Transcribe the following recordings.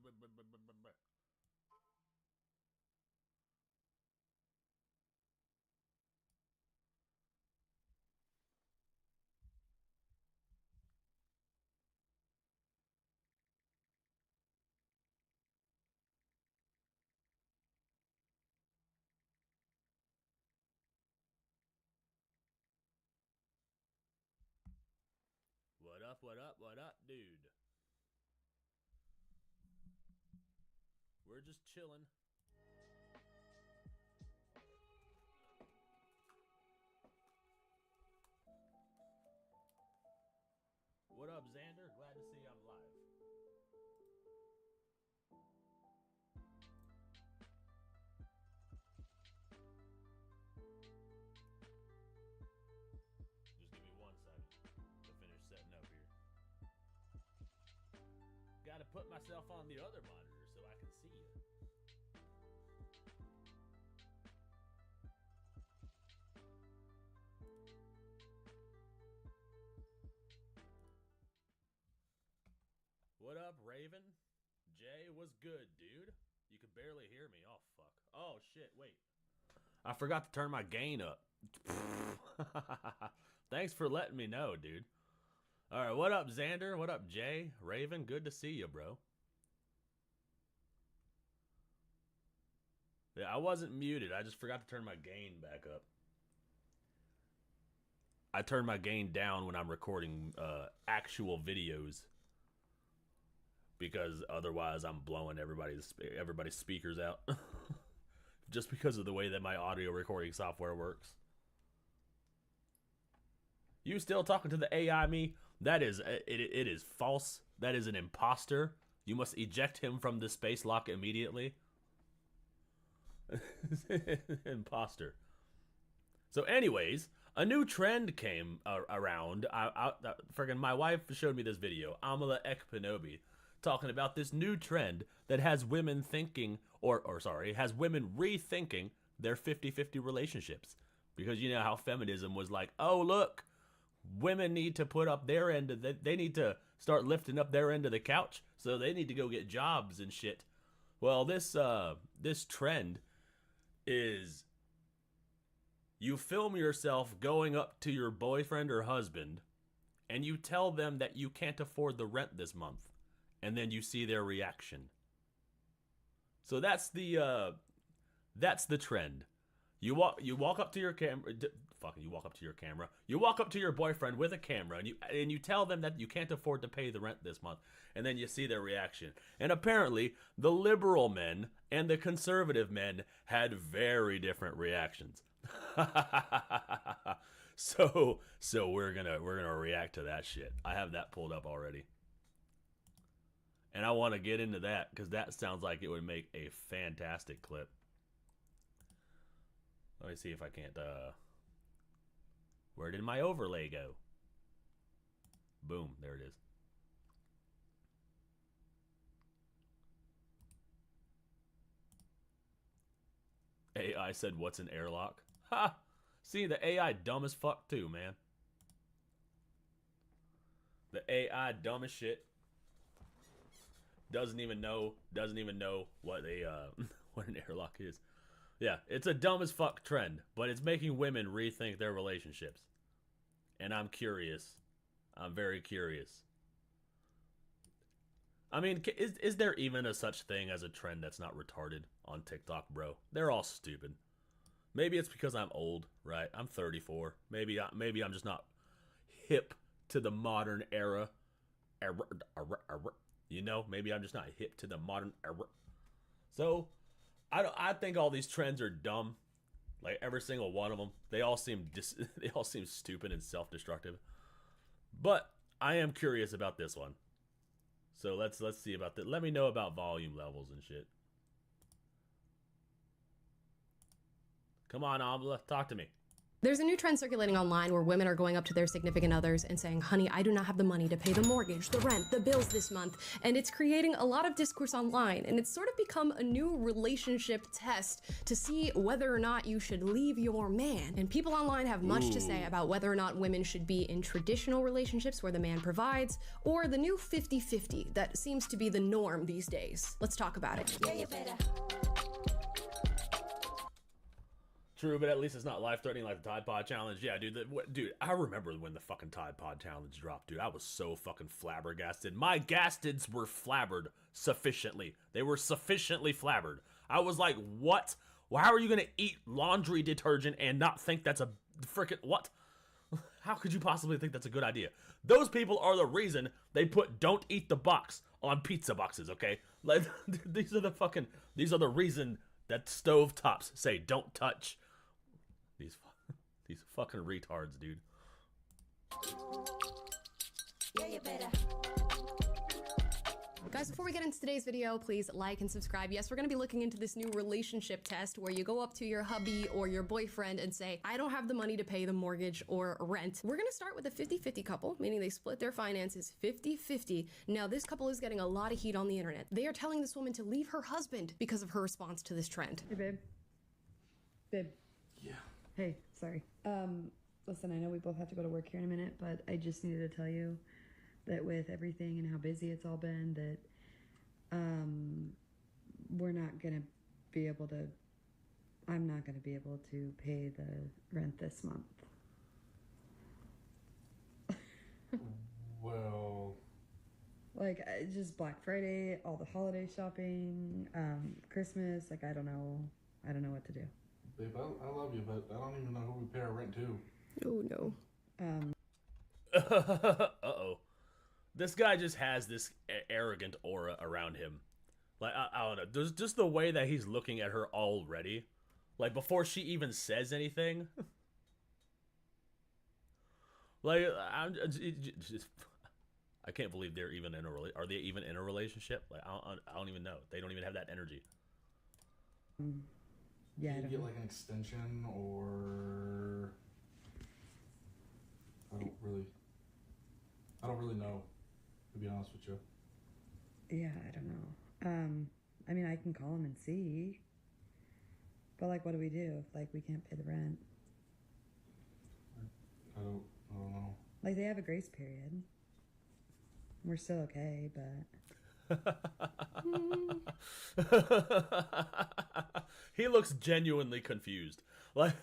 What up, what up, what up, dude? We're just chilling. What up, Xander? Glad to see I'm live. Just give me 1 second to finish setting up here. Gotta put myself on the other monitor so I can see you. What up, Raven? Jay, what's good, dude? You can barely hear me. Oh, fuck. Oh, shit, wait. I forgot to turn my gain up. Thanks for letting me know, dude. All right, what up, Xander? What up, Jay? Raven, good to see you, bro. Yeah, I wasn't muted. I just forgot to turn my gain back up. I turn my gain down when I'm recording actual videos because otherwise I'm blowing everybody's speakers out. Just because of the way that my audio recording software works. You still talking to the AI me? That is it is false. That is an imposter. You must eject him from the space lock immediately. Imposter. So, anyways, a new trend came around. Friggin' my wife showed me this video, Amala Ekpanobi, talking about this new trend that has women thinking, or sorry, has women rethinking their 50-50 relationships. Because you know how feminism was like, oh, look, women need to put up their end of they need to start lifting up their end of the couch, so they need to go get jobs and shit. Well, this trend is you film yourself going up to your boyfriend or husband and you tell them that you can't afford the rent this month, and then you see their reaction. So that's the trend. You walk up to your camera. Fucking, you walk up to your camera. You walk up to your boyfriend with a camera, and you tell them that you can't afford to pay the rent this month, and then you see their reaction. And apparently, the liberal men and the conservative men had very different reactions. So we're gonna react to that shit. I have that pulled up already, and I want to get into that because that sounds like it would make a fantastic clip. Let me see if I can't. Where did my overlay go? Boom, there it is. AI said, "What's an airlock?" Ha! See, the AI dumb as fuck too, man. The AI dumb as shit. Doesn't even know what a what an airlock is. Yeah, it's a dumb as fuck trend, but it's making women rethink their relationships. And I'm curious. I'm very curious. I mean, is there even a such thing as a trend that's not retarded on TikTok, bro? They're all stupid. Maybe it's because I'm old, right? I'm 34. Maybe I'm just not hip to the modern era. You know, maybe I'm just not hip to the modern era. So, I think all these trends are dumb. Like every single one of them, they all seem stupid and self-destructive. But I am curious about this one. So let's see about that. Let me know about volume levels and shit. Come on, Amla, talk to me. There's a new trend circulating online where women are going up to their significant others and saying, honey, I do not have the money to pay the mortgage, the rent, the bills this month. And it's creating a lot of discourse online. And it's sort of become a new relationship test to see whether or not you should leave your man. And people online have much to say about whether or not women should be in traditional relationships where the man provides, or the new 50-50 that seems to be the norm these days. Let's talk about it. Yeah, you better. True, but at least it's not life-threatening like the Tide Pod Challenge. Yeah, dude, I remember when the fucking Tide Pod Challenge dropped, dude. I was so fucking flabbergasted. My gastids were flabbered sufficiently. They were sufficiently flabbered. I was like, what? Well, how are you gonna eat laundry detergent and not think that's a freaking what? How could you possibly think that's a good idea? Those people are the reason they put "don't eat the box" on pizza boxes, okay? Like, these are the reason that stovetops say "don't touch." These fucking retards, dude. Yeah, you better. Guys, before we get into today's video, please like and subscribe. Yes, we're gonna be looking into this new relationship test where you go up to your hubby or your boyfriend and say, I don't have the money to pay the mortgage or rent. We're gonna start with a 50-50 couple, meaning they split their finances 50-50. Now, this couple is getting a lot of heat on the internet. They are telling this woman to leave her husband because of her response to this trend. Hey, babe. Babe. Yeah. Hey, sorry. Listen, I know we both have to go to work here in a minute, but I just needed to tell you that with everything and how busy it's all been, that we're not gonna be able to, I'm not gonna be able to pay the rent this month. Well, like, just Black Friday, all the holiday shopping, Christmas, like, I don't know what to do. babe, I love you, but I don't even know who we pay our rent to. Oh, no. Uh-oh. This guy just has this arrogant aura around him. Like, I don't know. There's just the way that he's looking at her already. Like, before she even says anything. Like, I can't believe they're even in a are they even in a relationship? Like, I don't even know. They don't even have that energy. Yeah, you get like an extension, or I don't really know, to be honest with you. Yeah, I don't know. I mean, I can call him and see. But, like, what do we do if, like, we can't pay the rent? I don't know. Like, they have a grace period. We're still okay, but... He looks genuinely confused. Like,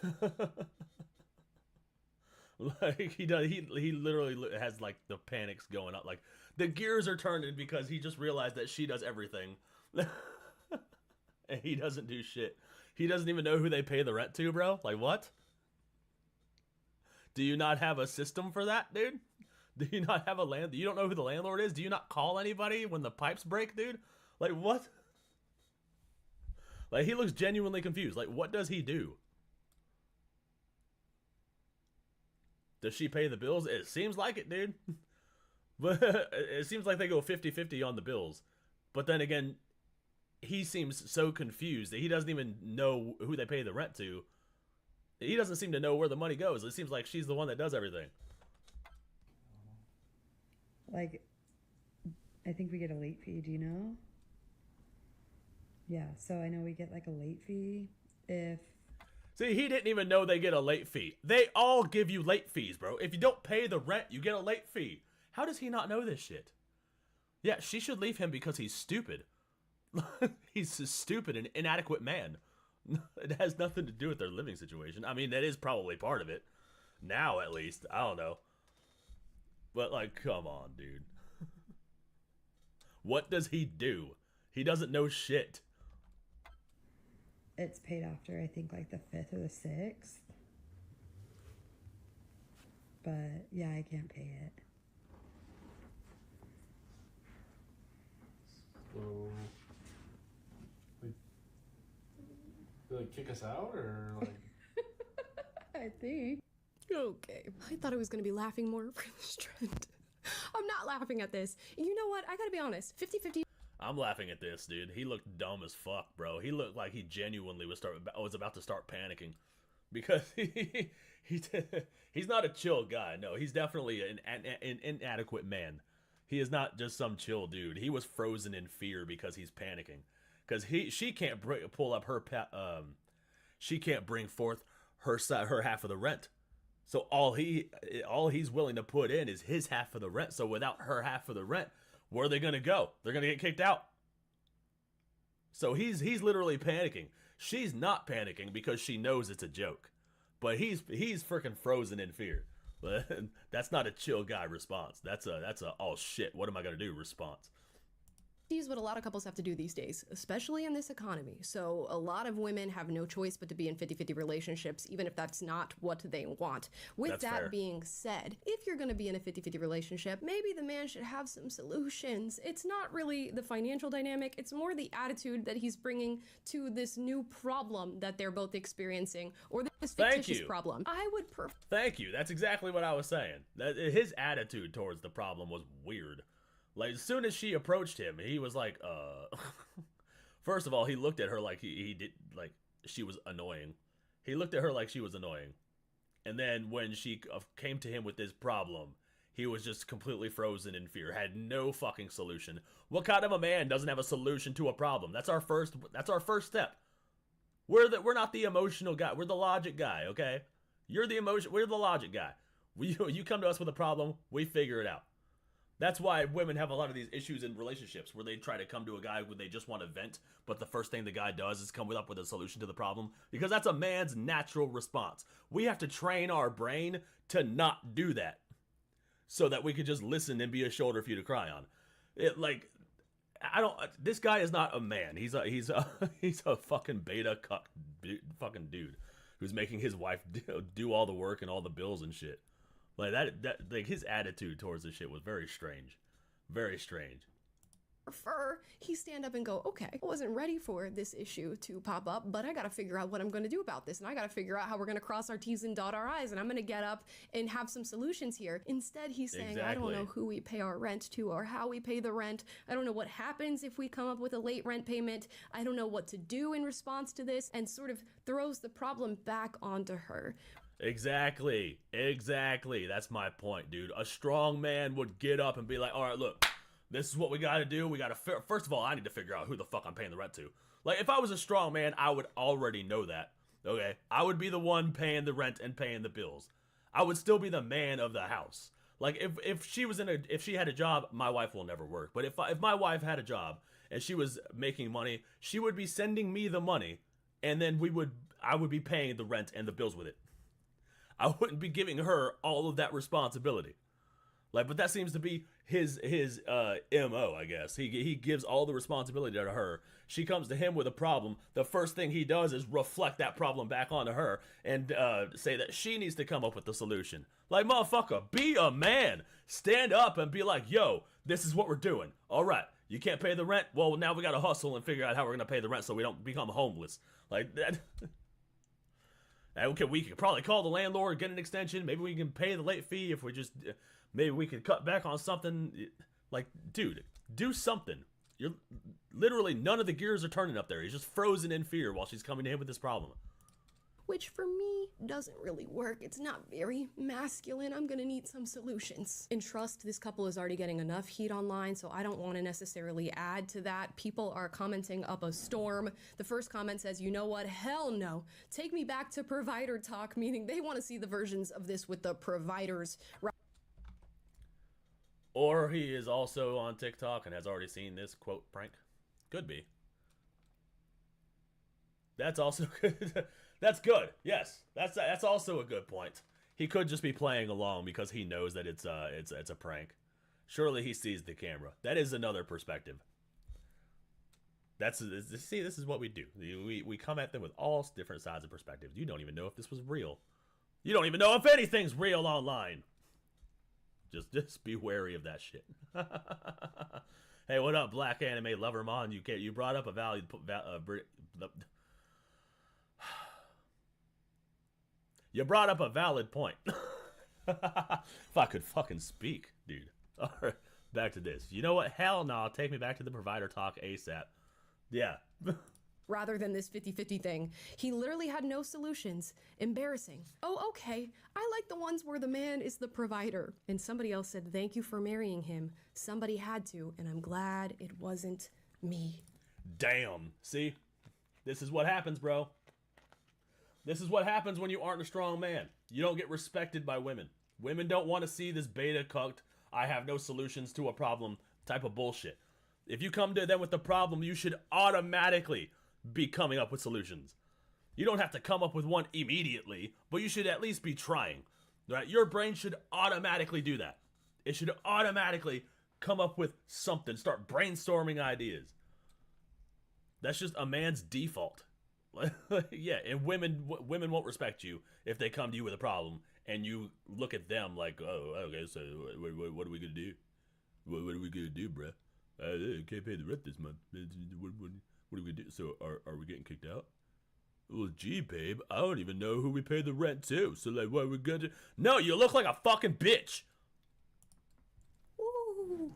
like he does. He literally has like the panics going up. Like the gears are turning because he just realized that she does everything, and he doesn't do shit. He doesn't even know who they pay the rent to, bro. Like what? Do you not have a system for that, dude? Do you not have a land? You don't know who the landlord is? Do you not call anybody when the pipes break, dude? Like what? Like he looks genuinely confused. Like what does he do? Does she pay the bills? It seems like it, dude. But it seems like they go 50-50 on the bills. But then again, he seems so confused that he doesn't even know who they pay the rent to. He doesn't seem to know where the money goes. It seems like she's the one that does everything. Like, I think we get a late fee, do you know? Yeah, so I know we get like a late fee if... See, he didn't even know they get a late fee. They all give you late fees, bro. If you don't pay the rent, you get a late fee. How does he not know this shit? Yeah, she should leave him because he's stupid. He's a stupid and inadequate man. It has nothing to do with their living situation. I mean, that is probably part of it. Now, at least. I don't know. But, like, come on, dude. What does he do? He doesn't know shit. It's paid after, I think, like the 5th or the 6th. But, yeah, I can't pay it. So, they like kick us out, or like? I think. Okay. I thought I was going to be laughing more for this trend. I'm not laughing at this. You know what? I gotta be honest. 50-50. I'm laughing at this, dude. He looked dumb as fuck, bro. He looked like he genuinely was about to start panicking. because he's not a chill guy. No, he's definitely an inadequate man. He is not just some chill dude. He was frozen in fear because he's panicking. Because she can't pull up her she can't bring forth her half of the rent. So all he's willing to put in is his half of the rent. So without her half of the rent, where are they gonna go? They're gonna get kicked out. So he's literally panicking. She's not panicking because she knows it's a joke, but he's freaking frozen in fear. That's not a chill guy response. That's a oh shit, what am I gonna do response. Is what a lot of couples have to do these days, especially in this economy. So a lot of women have no choice but to be in 50-50 relationships, even if that's not what they want. With That's that fair. being said, if you're going to be in a 50-50 relationship, maybe the man should have some solutions. It's not really the financial dynamic, it's more the attitude that he's bringing to this new problem that they're both experiencing, or this fictitious problem. I would prefer. Thank you. That's exactly what I was saying. His attitude towards the problem was weird. Like, as soon as she approached him, he was like, First of all, he looked at her like he did, like, she was annoying. He looked at her like she was annoying. And then when she came to him with this problem, he was just completely frozen in fear, had no fucking solution. What kind of a man doesn't have a solution to a problem? That's our first step. We're not the emotional guy. We're the logic guy, okay? We're the logic guy. You come to us with a problem, we figure it out. That's why women have a lot of these issues in relationships where they try to come to a guy when they just want to vent, but the first thing the guy does is come up with a solution to the problem, because that's a man's natural response. We have to train our brain to not do that so that we could just listen and be a shoulder for you to cry on. This guy is not a man. He's a fucking beta cuck fucking dude who's making his wife do all the work and all the bills and shit. Like like his attitude towards this shit was very strange. Very strange. He stand up and go, okay, I wasn't ready for this issue to pop up, but I gotta figure out what I'm gonna do about this, and I gotta figure out how we're gonna cross our T's and dot our I's, and I'm gonna get up and have some solutions here. Instead, he's saying, I don't know who we pay our rent to or how we pay the rent. I don't know what happens if we come up with a late rent payment. I don't know what to do in response to this, and sort of throws the problem back onto her. Exactly. That's my point, dude. A strong man would get up and be like, all right, look, this is what we gotta do. We gotta, first of all, I need to figure out who the fuck I'm paying the rent to. Like, if I was a strong man, I would already know that, okay? I would be the one paying the rent and paying the bills. I would still be the man of the house. Like, if she had a job, my wife will never work. But if my wife had a job and she was making money, she would be sending me the money, and then I would be paying the rent and the bills with it. I wouldn't be giving her all of that responsibility. Like, but that seems to be his MO, I guess. He gives all the responsibility to her. She comes to him with a problem. The first thing he does is reflect that problem back onto her and say that she needs to come up with the solution. Like, motherfucker, be a man. Stand up and be like, yo, this is what we're doing. All right, you can't pay the rent? Well, now we got to hustle and figure out how we're going to pay the rent so we don't become homeless. Like, that... Okay, we could probably call the landlord, get an extension. Maybe we can pay the late fee if we just... Maybe we could cut back on something. Like, dude, do something. You're literally, none of the gears are turning up there. He's just frozen in fear while she's coming to him with this problem. Which for me doesn't really work. It's not very masculine. I'm gonna need some solutions. In trust, this couple is already getting enough heat online, so I don't want to necessarily add to that. People are commenting up a storm. The first comment says, you know what? Hell no. Take me back to provider talk, meaning they want to see the versions of this with the providers. Or he is also on TikTok and has already seen this quote prank. Could be. That's also good. That's good. Yes, that's also a good point. He could just be playing along because he knows that it's a prank. Surely he sees the camera. That is another perspective. This is what we do. We come at them with all different sides of perspectives. You don't even know if this was real. You don't even know if anything's real online. Just be wary of that shit. Hey, what up, Black Anime Lover Mon? You brought up a valid You brought up a valid point. If I could fucking speak, dude. All right, back to this. You know what? Hell no. Take me back to the provider talk ASAP. Yeah. rather than this 50-50 thing. He literally had no solutions. Embarrassing. Oh, okay. I like the ones where the man is the provider. And somebody else said, thank you for marrying him. Somebody had to, and I'm glad it wasn't me. Damn. See? This is what happens, bro. This is what happens when you aren't a strong man. You don't get respected by women. Women don't want to see this beta cucked, I have no solutions to a problem type of bullshit. If you come to them with the problem, you should automatically be coming up with solutions. You don't have to come up with one immediately, but you should at least be trying. Right? Your brain should automatically do that. It should automatically come up with something, start brainstorming ideas. That's just a man's default. Yeah, and women won't respect you if they come to you with a problem and you look at them like, oh, okay, so what are we gonna do? What are we gonna do, bruh? I can't pay the rent this month. What are we gonna do? So are we getting kicked out? Well, gee, babe, I don't even know who we pay the rent to. So like, what are we gonna do? No, you look like a fucking bitch. Ooh.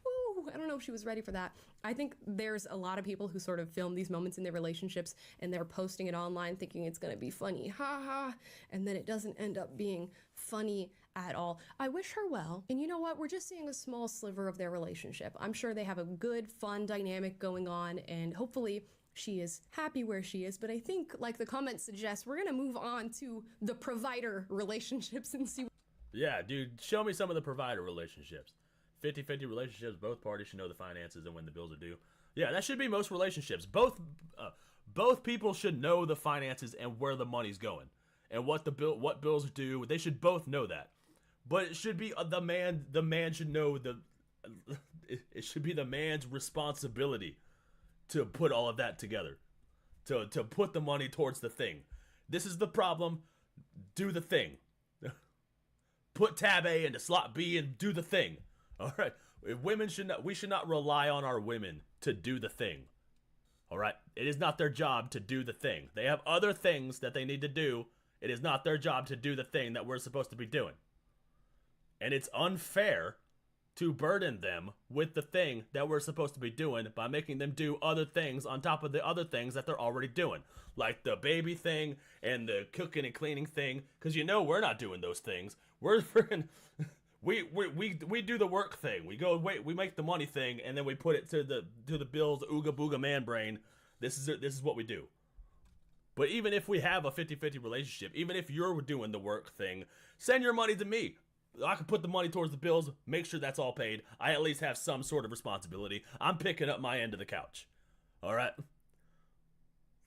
Ooh, I don't know if she was ready for that. I think there's a lot of people who sort of film these moments in their relationships and they're posting it online thinking it's gonna be funny, ha ha, and then it doesn't end up being funny at all. I wish her well. And you know what? We're just seeing a small sliver of their relationship. I'm sure they have a good, fun dynamic going on, and hopefully she is happy where she is. But I think, like the comments suggest, we're gonna move on to the provider relationships and see. Yeah, dude, show me some of the provider relationships. 50-50 relationships, both parties should know the finances and when the bills are due. Yeah, that should be most relationships. Both people should know the finances and where the money's going and what bills are due. They should both know that. But it should be the man should know it should be the man's responsibility to put all of that together. To put the money towards the thing. This is the problem. Do the thing. Put tab A into slot B and do the thing. All right. We should not rely on our women to do the thing. All right. It is not their job to do the thing. They have other things that they need to do. It is not their job to do the thing that we're supposed to be doing. And it's unfair to burden them with the thing that we're supposed to be doing by making them do other things on top of the other things that they're already doing. Like the baby thing and the cooking and cleaning thing. Because we're not doing those things. We're freaking... We do the work thing. We make the money thing, and then we put it to the bills, ooga booga man brain. This is what we do. But even if we have a 50-50 relationship, even if you're doing the work thing, send your money to me. I can put the money towards the bills, make sure that's all paid. I at least have some sort of responsibility. I'm picking up my end of the couch. All right?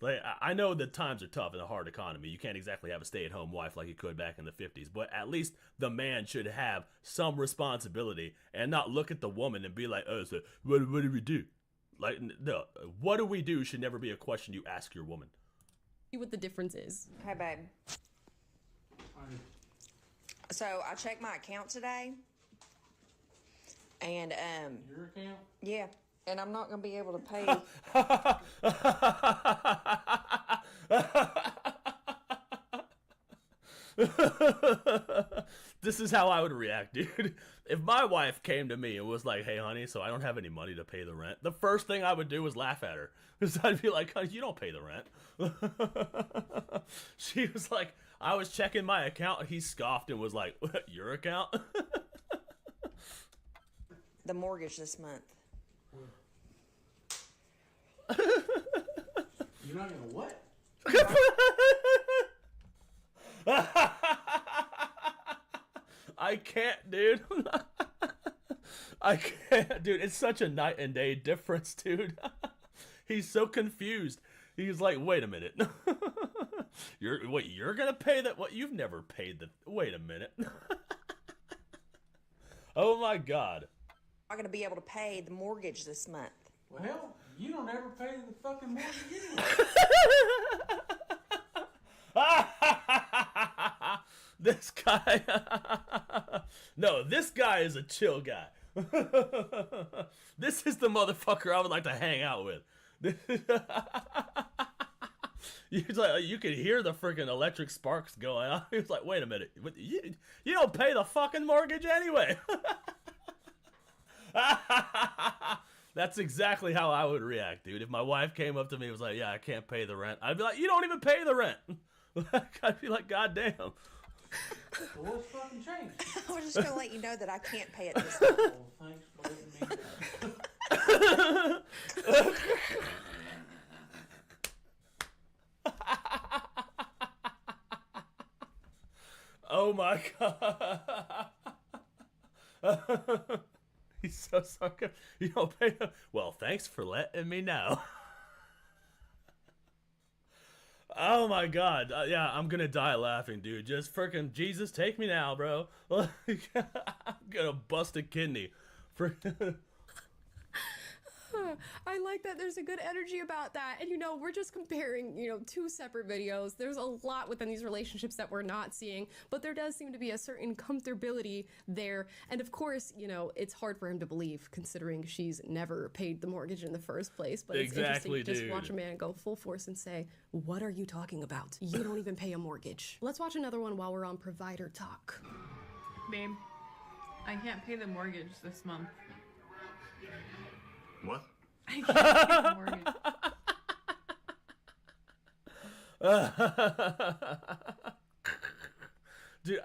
Like, I know that times are tough in a hard economy. You can't exactly have a stay-at-home wife like you could back in the 50s, but at least the man should have some responsibility and not look at the woman and be like, oh, so what do we do? Like, no, what do we do should never be a question you ask your woman. See what the difference is. Hey, babe. So I checked my account today, and Your account? yeah, and I'm not gonna be able to pay. This is how I would react, dude. If my wife came to me and was like, hey, honey, so I don't have any money to pay the rent, the first thing I would do was laugh at her. Because I'd be like, honey, you don't pay the rent. She was like, I was checking my account. He scoffed and was like, your account? The mortgage this month. You're not gonna what? I can't, dude. I can't, dude. It's such a night and day difference, dude. He's so confused. He's like, wait a minute. You're gonna pay that? What? You've never paid the... Wait a minute. Oh my God. I'm not gonna be able to pay the mortgage this month. Well, hell, you don't ever pay the fucking mortgage anyway. This guy. No, this guy is a chill guy. This is the motherfucker I would like to hang out with. You could hear the freaking electric sparks going on. He was like, wait a minute. You don't pay the fucking mortgage anyway. That's exactly how I would react, dude. If my wife came up to me and was like, "Yeah, I can't pay the rent," I'd be like, "You don't even pay the rent." I'd be like, "God damn." Well, what's fucking changed? I was just gonna let you know that I can't pay it this month. Well, thanks for letting me know. Oh my god. He's so sucker. You don't pay him. Well, thanks for letting me know. Oh my god. Yeah, I'm gonna die laughing, dude. Just freaking Jesus, take me now, bro. I'm gonna bust a kidney. Freaking. I like that there's a good energy about that. And, you know, we're just comparing, you know, two separate videos. There's a lot within these relationships that we're not seeing, but there does seem to be a certain comfortability there. And of course, you know, it's hard for him to believe considering she's never paid the mortgage in the first place. But it's Exactly, interesting to just dude. watch a man go full force and say, what are you talking about? You don't even pay a mortgage. Let's watch another one while we're on provider talk. Babe, I can't pay the mortgage this month. What? I can't pay the mortgage. Dude,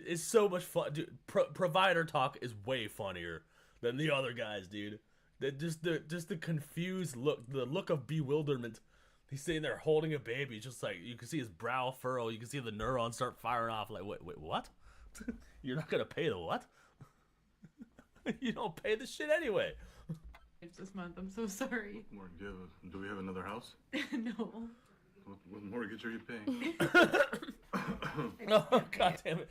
it's so much fun. Dude, provider talk is way funnier than the other guys, dude. Just the confused look, the look of bewilderment. He's sitting there holding a baby, just like you can see his brow furrow. You can see the neurons start firing off. Like, wait, what? You're not gonna pay the what? You don't pay the shit anyway. It's this month. I'm so sorry. Do we have another house? No. What mortgage are you paying? Oh, god damn it.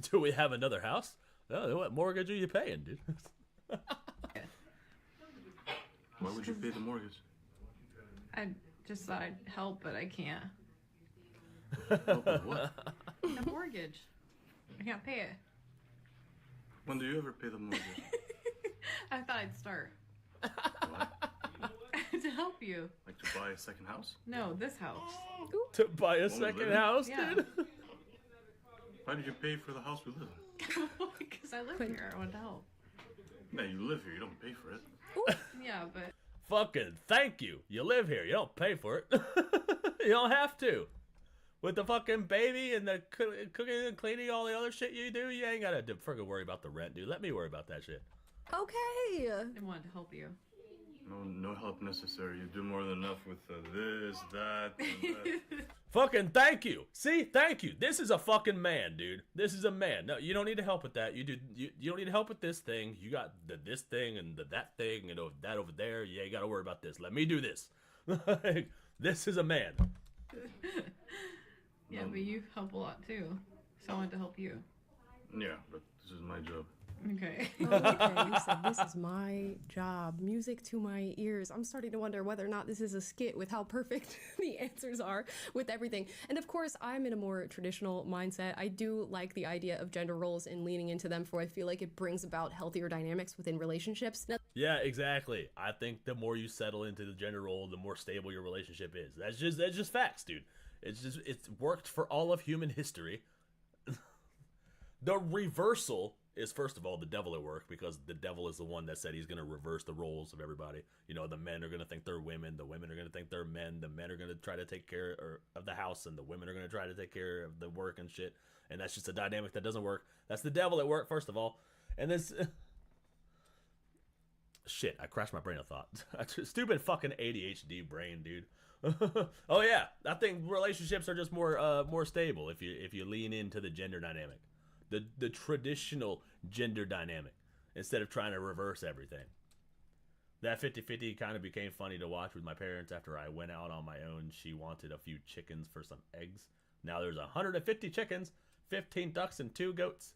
Do we have another house? Oh, what mortgage are you paying, dude? Why would you pay the mortgage? I just thought I'd help, but I can't. Help with what? The mortgage. I can't pay it. When do you ever pay the mortgage? I thought I'd start. What? To help you. Like to buy a second house? No, this house. To buy a Well, second living? house, Yeah. dude? Why did you pay for the house we live in? Because I live here. I want to help. Yeah, you live here. You don't pay for it. Yeah, but Fucking thank you. You live here. You don't pay for it. You don't have to. With the fucking baby and the cooking and cleaning, all the other shit you do, you ain't gotta freaking worry about the rent, dude. Let me worry about that shit. Okay. I wanted to help you. No help necessary. You do more than enough with this, that, and that. Fucking thank you. See, thank you. This is a fucking man, dude. This is a man. No, you don't need to help with that. You don't need to help with this thing. You got this thing and that thing and that over there. Yeah, you gotta worry about this. Let me do this. This is a man. Yeah, but you help a lot too. So I wanted to help you. Yeah, but this is my job. Okay. Okay, you said this is my job. Music to my ears. I'm starting to wonder whether or not this is a skit with how perfect the answers are with everything. And of course, I'm in a more traditional mindset. I do like the idea of gender roles and leaning into them, for I feel like it brings about healthier dynamics within relationships. Now, Yeah, exactly. I think the more you settle into the gender role, the more stable your relationship is. That's just facts, dude. It's worked for all of human history. The reversal is, first of all, the devil at work, because the devil is the one that said he's going to reverse the roles of everybody. You know, the men are going to think they're women, the women are going to think they're men, the men are going to try to take care of the house, and the women are going to try to take care of the work and shit. And that's just a dynamic that doesn't work. That's the devil at work, first of all. And this... Shit, I crashed my brain of thought. Stupid fucking ADHD brain, dude. Oh yeah, I think relationships are just more stable if you lean into the gender dynamic. The traditional gender dynamic, instead of trying to reverse everything. That 50-50 kind of became funny to watch with my parents after I went out on my own. She wanted a few chickens for some eggs. Now there's 150 chickens, 15 ducks, and 2 goats.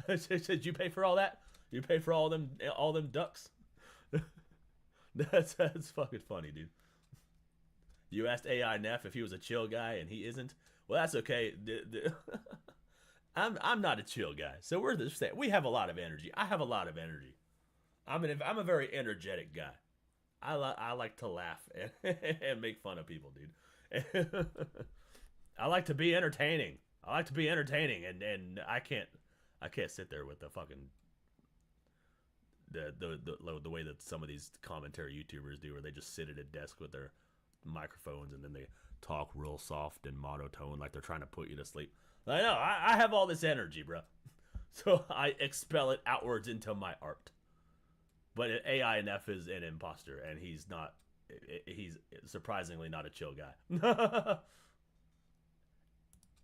Did you pay for all that? You pay for all them ducks? That's fucking funny, dude. You asked AI Neff if he was a chill guy, and he isn't. Well, that's okay. I'm not a chill guy, so we have a lot of energy. I have a lot of energy. I'm a very energetic guy. I like to laugh and make fun of people, dude. I like to be entertaining. And I can't sit there with the fucking the way that some of these commentary YouTubers do, where they just sit at a desk with their microphones and then they talk real soft and monotone like they're trying to put you to sleep. I know, I have all this energy, bro. So I expel it outwards into my art. But AINF is an imposter, and he's surprisingly not a chill guy.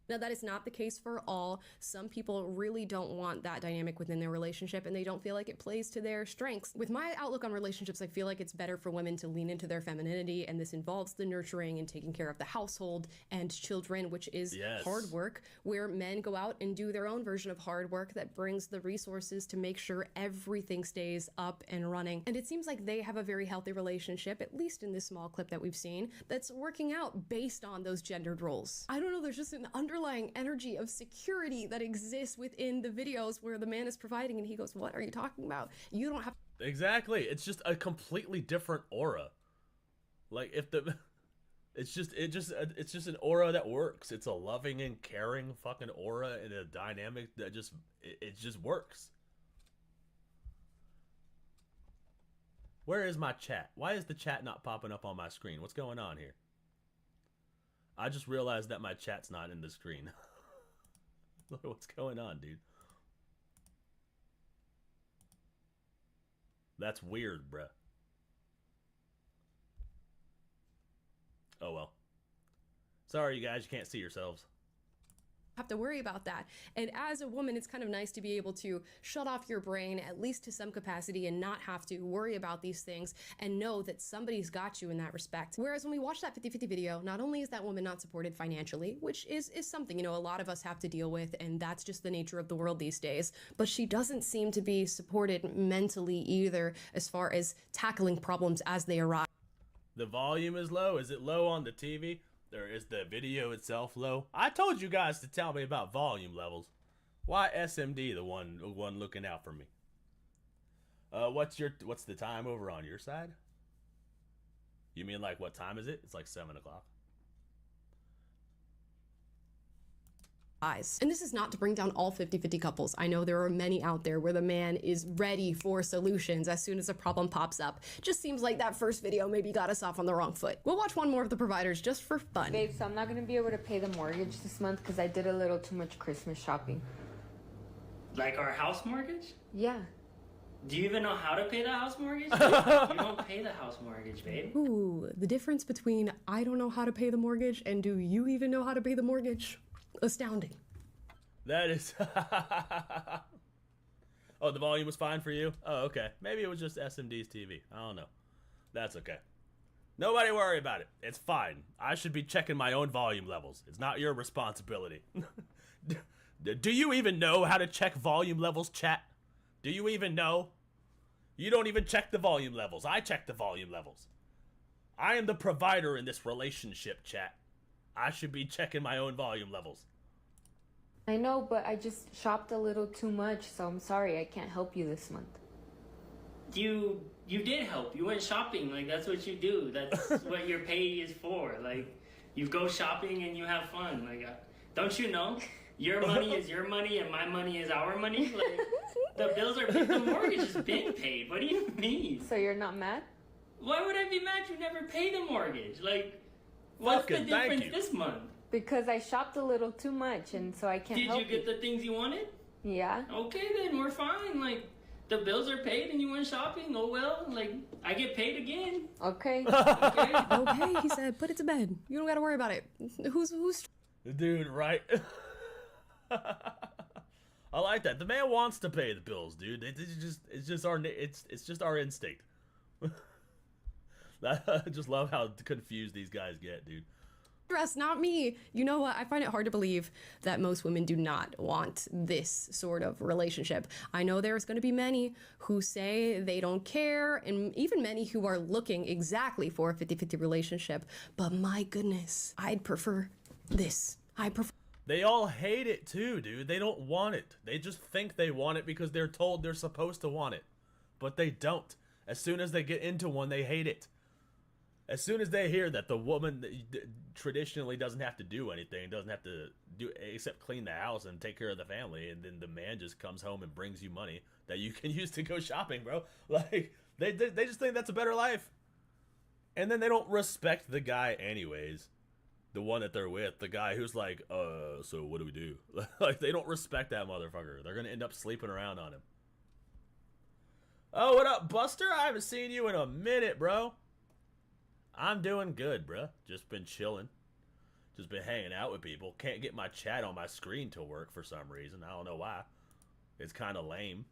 Now, that is not the case for all. Some people really don't want that dynamic within their relationship, and they don't feel like it plays to their strengths. With my outlook on relationships, I feel like it's better for women to lean into their femininity, and this involves the nurturing and taking care of the household and children, which is hard work, where men go out and do their own version of hard work that brings the resources to make sure everything stays up and running. And it seems like they have a very healthy relationship, at least in this small clip that we've seen, that's working out based on those gendered roles. I don't know, there's just an underlying energy of security that exists within the videos where the man is providing and he goes, what are you talking about? You don't have Exactly. It's just a completely different aura. Like it's just an aura that works. It's a loving and caring fucking aura and a dynamic that it just works. Where is my chat? Why is the chat not popping up on my screen? What's going on here? I just realized that my chat's not in the screen. What's going on, dude? That's weird, bruh. Oh well. Sorry, you guys, you can't see yourselves. Have to worry about that. And as a woman, it's kind of nice to be able to shut off your brain, at least to some capacity, and not have to worry about these things and know that somebody's got you in that respect. Whereas when we watch that 50-50 video, not only is that woman not supported financially, which is something, you know, a lot of us have to deal with, and that's just the nature of the world these days, but she doesn't seem to be supported mentally either as far as tackling problems as they arise. The volume is low. Is it low on the TV? Or is the video itself low? I told you guys to tell me about volume levels. Why SMD the one looking out for me? What's the time over on your side? You mean like what time is it? It's like 7 o'clock. And this is not to bring down all 50-50 couples. I know there are many out there where the man is ready for solutions as soon as a problem pops up. Just seems like that first video maybe got us off on the wrong foot. We'll watch one more of the providers just for fun. Babe, so I'm not gonna be able to pay the mortgage this month because I did a little too much Christmas shopping. Like our house mortgage? Yeah. Do you even know how to pay the house mortgage? You don't pay the house mortgage, babe. Ooh, the difference between I don't know how to pay the mortgage and do you even know how to pay the mortgage? Astounding. That is... Oh, the volume was fine for you? Oh, okay. Maybe it was just SMD's TV. I don't know. That's okay. Nobody worry about it. It's fine. I should be checking my own volume levels. It's not your responsibility. Do you even know how to check volume levels, chat? Do you even know? You don't even check the volume levels. I check the volume levels. I am the provider in this relationship, chat. I should be checking my own volume levels. I know, but I just shopped a little too much, so I'm sorry I can't help you this month. You did help. You went shopping. Like, that's what you do. That's what your pay is for. Like, you go shopping and you have fun. Like, don't you know? Your money is your money and my money is our money. Like, the bills are paid. The mortgage is being paid. What do you mean? So you're not mad? Why would I be mad? You never pay the mortgage. Like, what's the difference this month? Because I shopped a little too much, and so I can't help you. Did you get the things you wanted? Yeah. Okay, then we're fine. Like, the bills are paid and you went shopping. Oh well. Like, I get paid again. Okay. Okay. Okay, he said, put it to bed. You don't gotta worry about it. Who's Dude, right? I like that. The man wants to pay the bills, dude. It's just our instinct. I just love how confused these guys get, dude. stress, not me. You know what? I find it hard to believe that most women do not want this sort of relationship. I know there's going to be many who say they don't care, and even many who are looking exactly for a 50-50 relationship. But my goodness, I'd prefer this. They all hate it too, dude. They don't want it. They just think they want it because they're told they're supposed to want it. But they don't. As soon as they get into one, they hate it. As soon as they hear that the woman traditionally doesn't have to do anything, doesn't have to do except clean the house and take care of the family, and then the man just comes home and brings you money that you can use to go shopping, bro. Like they just think that's a better life, and then they don't respect the guy anyways. The one that they're with, the guy who's like, so what do we do? Like they don't respect that motherfucker. They're gonna end up sleeping around on him. Oh, what up, Buster? I haven't seen you in a minute, bro. I'm doing good, bruh. Just been chilling. Just been hanging out with people. Can't get my chat on my screen to work for some reason. I don't know why. It's kind of lame.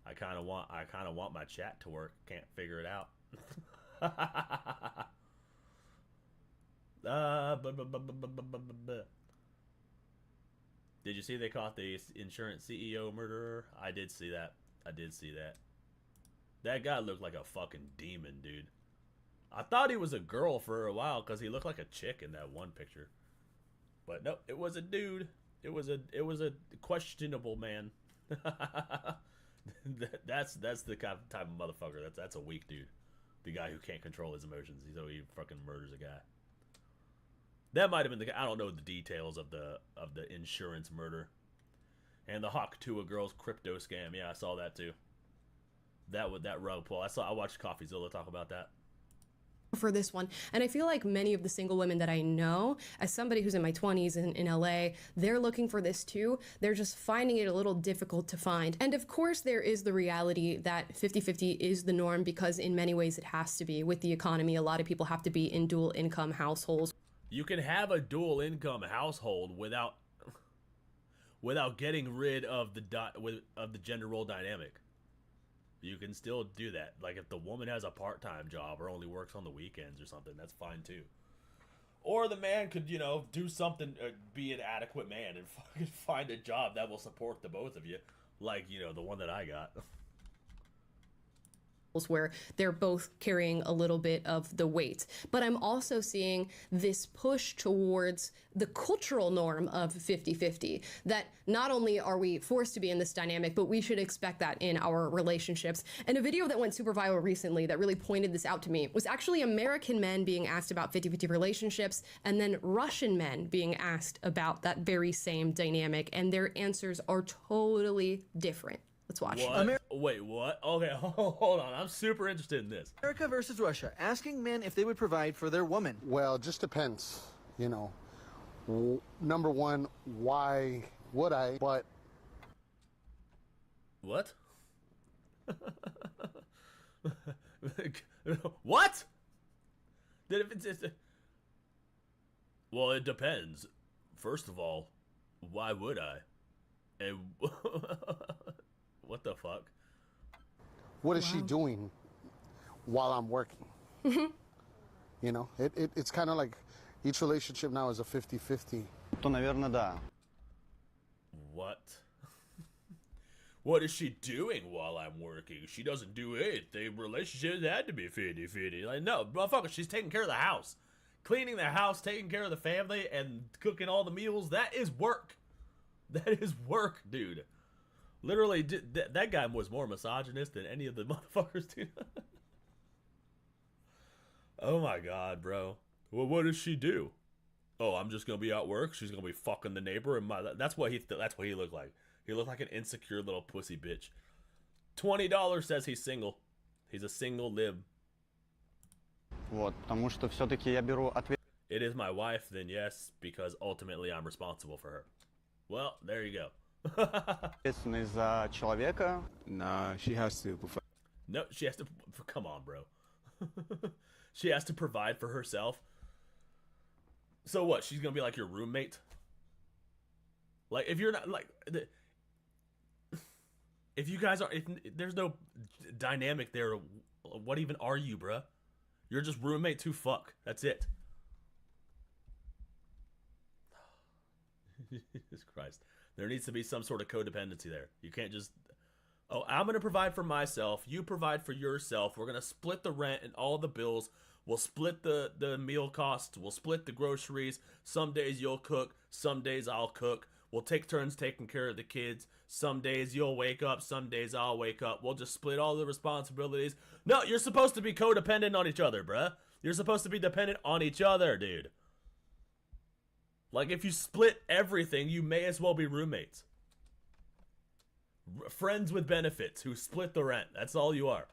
I kind of want my chat to work. Can't figure it out. Did you see they caught the insurance CEO murderer? I did see that. That guy looked like a fucking demon, dude. I thought he was a girl for a while because he looked like a chick in that one picture. But nope, it was a dude. It was a questionable man. That's the type of motherfucker. That's a weak dude. The guy who can't control his emotions. He fucking murders a guy. That might have been the guy. I don't know the details of the insurance murder. And the Hawk Tuah girls crypto scam. Yeah, I saw that too. That rug pull. I watched CoffeeZilla talk about that. For this one. And I feel like many of the single women that I know, as somebody who's in my 20s in LA, they're looking for this too. They're just finding it a little difficult to find. And of course, there is the reality that 50-50 is the norm because in many ways it has to be. With the economy, a lot of people have to be in dual income households. You can have a dual income household without getting rid of the gender role dynamic. You can still do that. Like if the woman has a part-time job or only works on the weekends or something, that's fine too. Or the man could, do something, be an adequate man and fucking find a job that will support the both of you. Like, the one that I got. Where they're both carrying a little bit of the weight. But I'm also seeing this push towards the cultural norm of 50-50, that not only are we forced to be in this dynamic, but we should expect that in our relationships. And a video that went super viral recently that really pointed this out to me was actually American men being asked about 50-50 relationships and then Russian men being asked about that very same dynamic, and their answers are totally different. Let's watch. What? Wait, what? Okay, hold on. I'm super interested in this. America versus Russia, asking men if they would provide for their woman. Well, it just depends, Number one, why would I? But what? What? Well, it depends. First of all, why would I? And what the fuck? What is she doing while I'm working? It's kind of like each relationship now is a 50-50. То, наверное, да. What? What is she doing while I'm working? She doesn't do it. The relationship had to be 50-50. Like, no, motherfucker, she's taking care of the house. Cleaning the house, taking care of the family, and cooking all the meals. That is work. That is work, dude. Literally, that guy was more misogynist than any of the motherfuckers, dude. Oh my god, bro. Well, what does she do? Oh, I'm just gonna be at work. She's gonna be fucking the neighbor, and that's what he looked like. He looked like an insecure little pussy bitch. $20 says he's single. He's a single lib. Вот, потому что все-таки я беру ответственность. It is my wife, then yes, because ultimately I'm responsible for her. Well, there you go. Ответственность за человека. Nah, she has to. No, she has to. Come on, bro. She has to provide for herself. So what? She's gonna be like your roommate? Like, if you're not like, if you guys are, if there's no dynamic there, what even are you, bruh? You're just roommates who fuck. That's it. Jesus Christ. There needs to be some sort of codependency there. You can't just, oh, I'm going to provide for myself. You provide for yourself. We're going to split the rent and all the bills. We'll split the meal costs. We'll split the groceries. Some days you'll cook. Some days I'll cook. We'll take turns taking care of the kids. Some days you'll wake up. Some days I'll wake up. We'll just split all the responsibilities. No, you're supposed to be codependent on each other, bruh. You're supposed to be dependent on each other, dude. Like, if you split everything, you may as well be roommates. Friends with benefits who split the rent. That's all you are.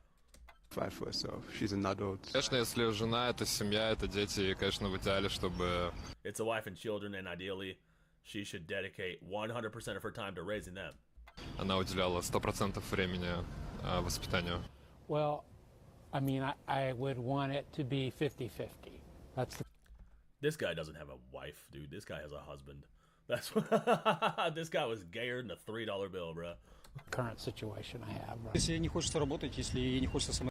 Five for herself. She's an adult. Конечно, если жена, это семья, это дети, и, конечно, в идеале, чтобы... It's a wife and children, and ideally, she should dedicate 100% of her time to raising them. Она уделяла 100% времени воспитанию. Well, I mean, I would want it to be 50-50. That's the... This guy doesn't have a wife, dude. This guy has a husband. That's what... This guy was gayer than a $3 bill, bro. Current situation I have. Right? Если ей не хочется работать, если ей не хочется сама...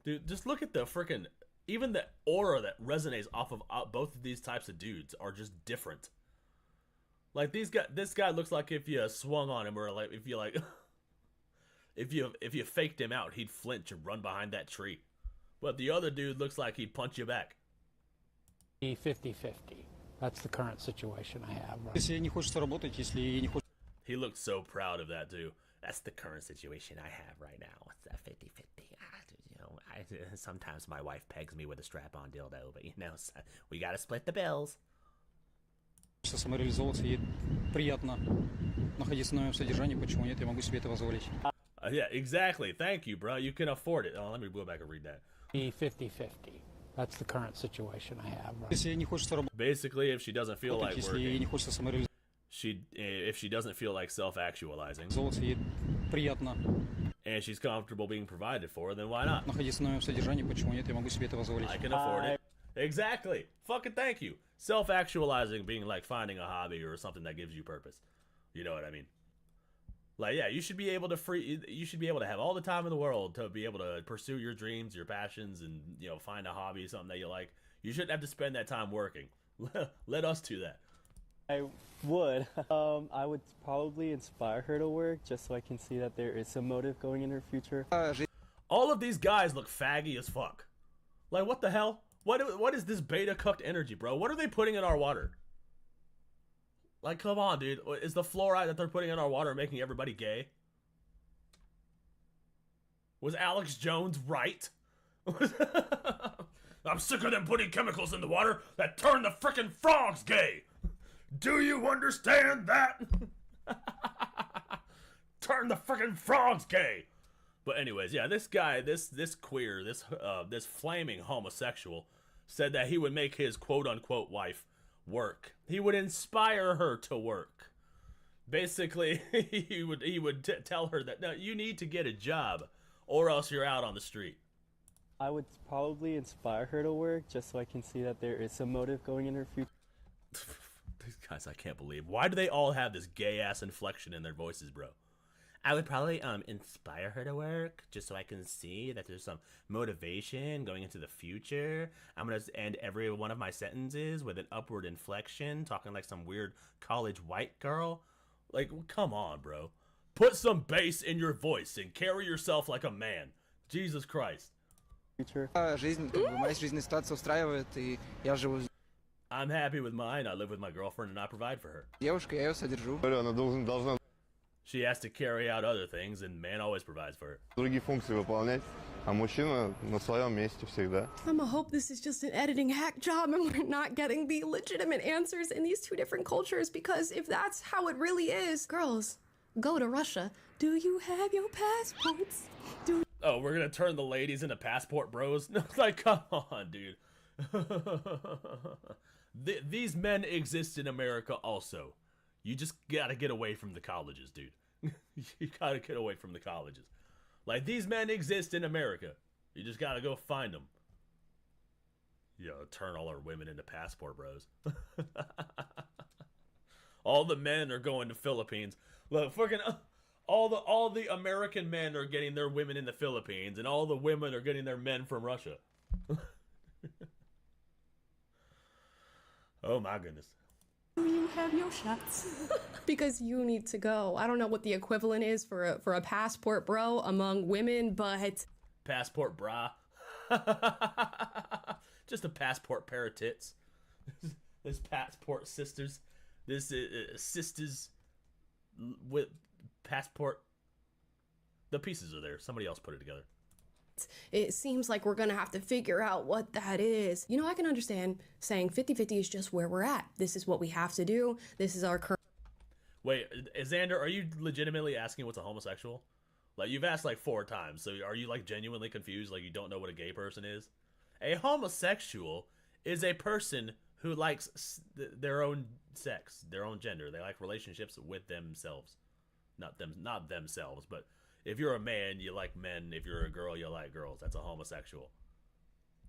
Dude, just look at the freaking... Even the aura that resonates off of both of these types of dudes are just different. Like, this guy looks like if you swung on him, or like if you like... if you faked him out, he'd flinch and run behind that tree. But the other dude looks like he'd punch you back. 50-50. That's the current situation I have. Right? Если ей не хочется работать, если ей не хочется... He looked so proud of that, too. That's the current situation I have right now. It's that 50-50. You know, sometimes my wife pegs me with a strap-on dildo, but, you know, we gotta split the bills. Самореализовываться, ей приятно находиться на моем содержании, почему нет, я могу себе это позволить. Yeah, exactly. Thank you, bro. You can afford it. Oh, let me go back and read that. 50-50. That's the current situation I have. Right? Если ей не хочется работать, basically, if she doesn't feel like если ей не хочется самореализовываться, if she doesn't feel like self-actualizing, ей приятно and she's comfortable being provided for, then why not? находиться на моем содержании, почему нет, я могу себе это позволить. I can afford it. Exactly. Fucking thank you. Self-actualizing being like finding a hobby or something that gives you purpose. You know what I mean? Like, yeah, you should be able to have all the time in the world to be able to pursue your dreams, your passions, and, you know, find a hobby, something that you like. You shouldn't have to spend that time working. Let us do that. I would. I would probably inspire her to work just so I can see that there is some motive going in her future. All of these guys look faggy as fuck. Like, what the hell? What is this beta cucked energy, bro? What are they putting in our water? Like, come on, dude. Is the fluoride that they're putting in our water making everybody gay? Was Alex Jones right? I'm sick of them putting chemicals in the water that turn the frickin' frogs gay. Do you understand that? Turn the frickin' frogs gay. But anyways, yeah, this guy, this queer, this flaming homosexual said that he would make his quote-unquote wife work. He would inspire her to work. Basically, he would tell her that, no, you need to get a job or else you're out on the street. I would probably inspire her to work just so I can see that there is some motive going in her future. These guys, I can't believe. Why do they all have this gay-ass inflection in their voices, bro? I would probably inspire her to work just so I can see that there's some motivation going into the future. I'm going to end every one of my sentences with an upward inflection, talking like some weird college white girl. Like, come on, bro. Put some bass in your voice and carry yourself like a man. Jesus Christ. Моя жизненная ситуация устраивает, и я живу с I'm happy with mine. I live with my girlfriend and I provide for her. девушкой, я ее содержу. Она должна She has to carry out other things, and man always provides for her. другие функции выполнять, а мужчина на своем месте всегда. I'ma hope this is just an editing hack job and we're not getting the legitimate answers in these two different cultures, because if that's how it really is, girls, go to Russia. Do you have your passports? Oh, we're gonna turn the ladies into passport bros? Like, come on, dude. These men exist in America also. You just gotta get away from the colleges, dude. You gotta get away from the colleges. Like, these men exist in America. You just gotta go find them. You know, turn all our women into passport bros. All the men are going to Philippines. Look, fucking all the American men are getting their women in the Philippines, and all the women are getting their men from Russia. Oh my goodness. You have your shots. Because you need to go. I don't know what the equivalent is for a passport bro among women, but... Passport bra. Just a passport pair of tits. This passport sisters. This sisters with passport. The pieces are there. Somebody else put it together. It seems like we're gonna have to figure out what that is. You know, I can understand saying 50-50 is just where we're at. This is what we have to do. This is our current. Wait, Xander, are you legitimately asking what's a homosexual? Like, you've asked like 4 times, so are you like genuinely confused? Like, you don't know what a gay person is? A homosexual is a person who likes their own sex, their own gender. They like relationships with themselves. Not themselves, but if you're a man, you like men. If you're a girl, you like girls. That's a homosexual.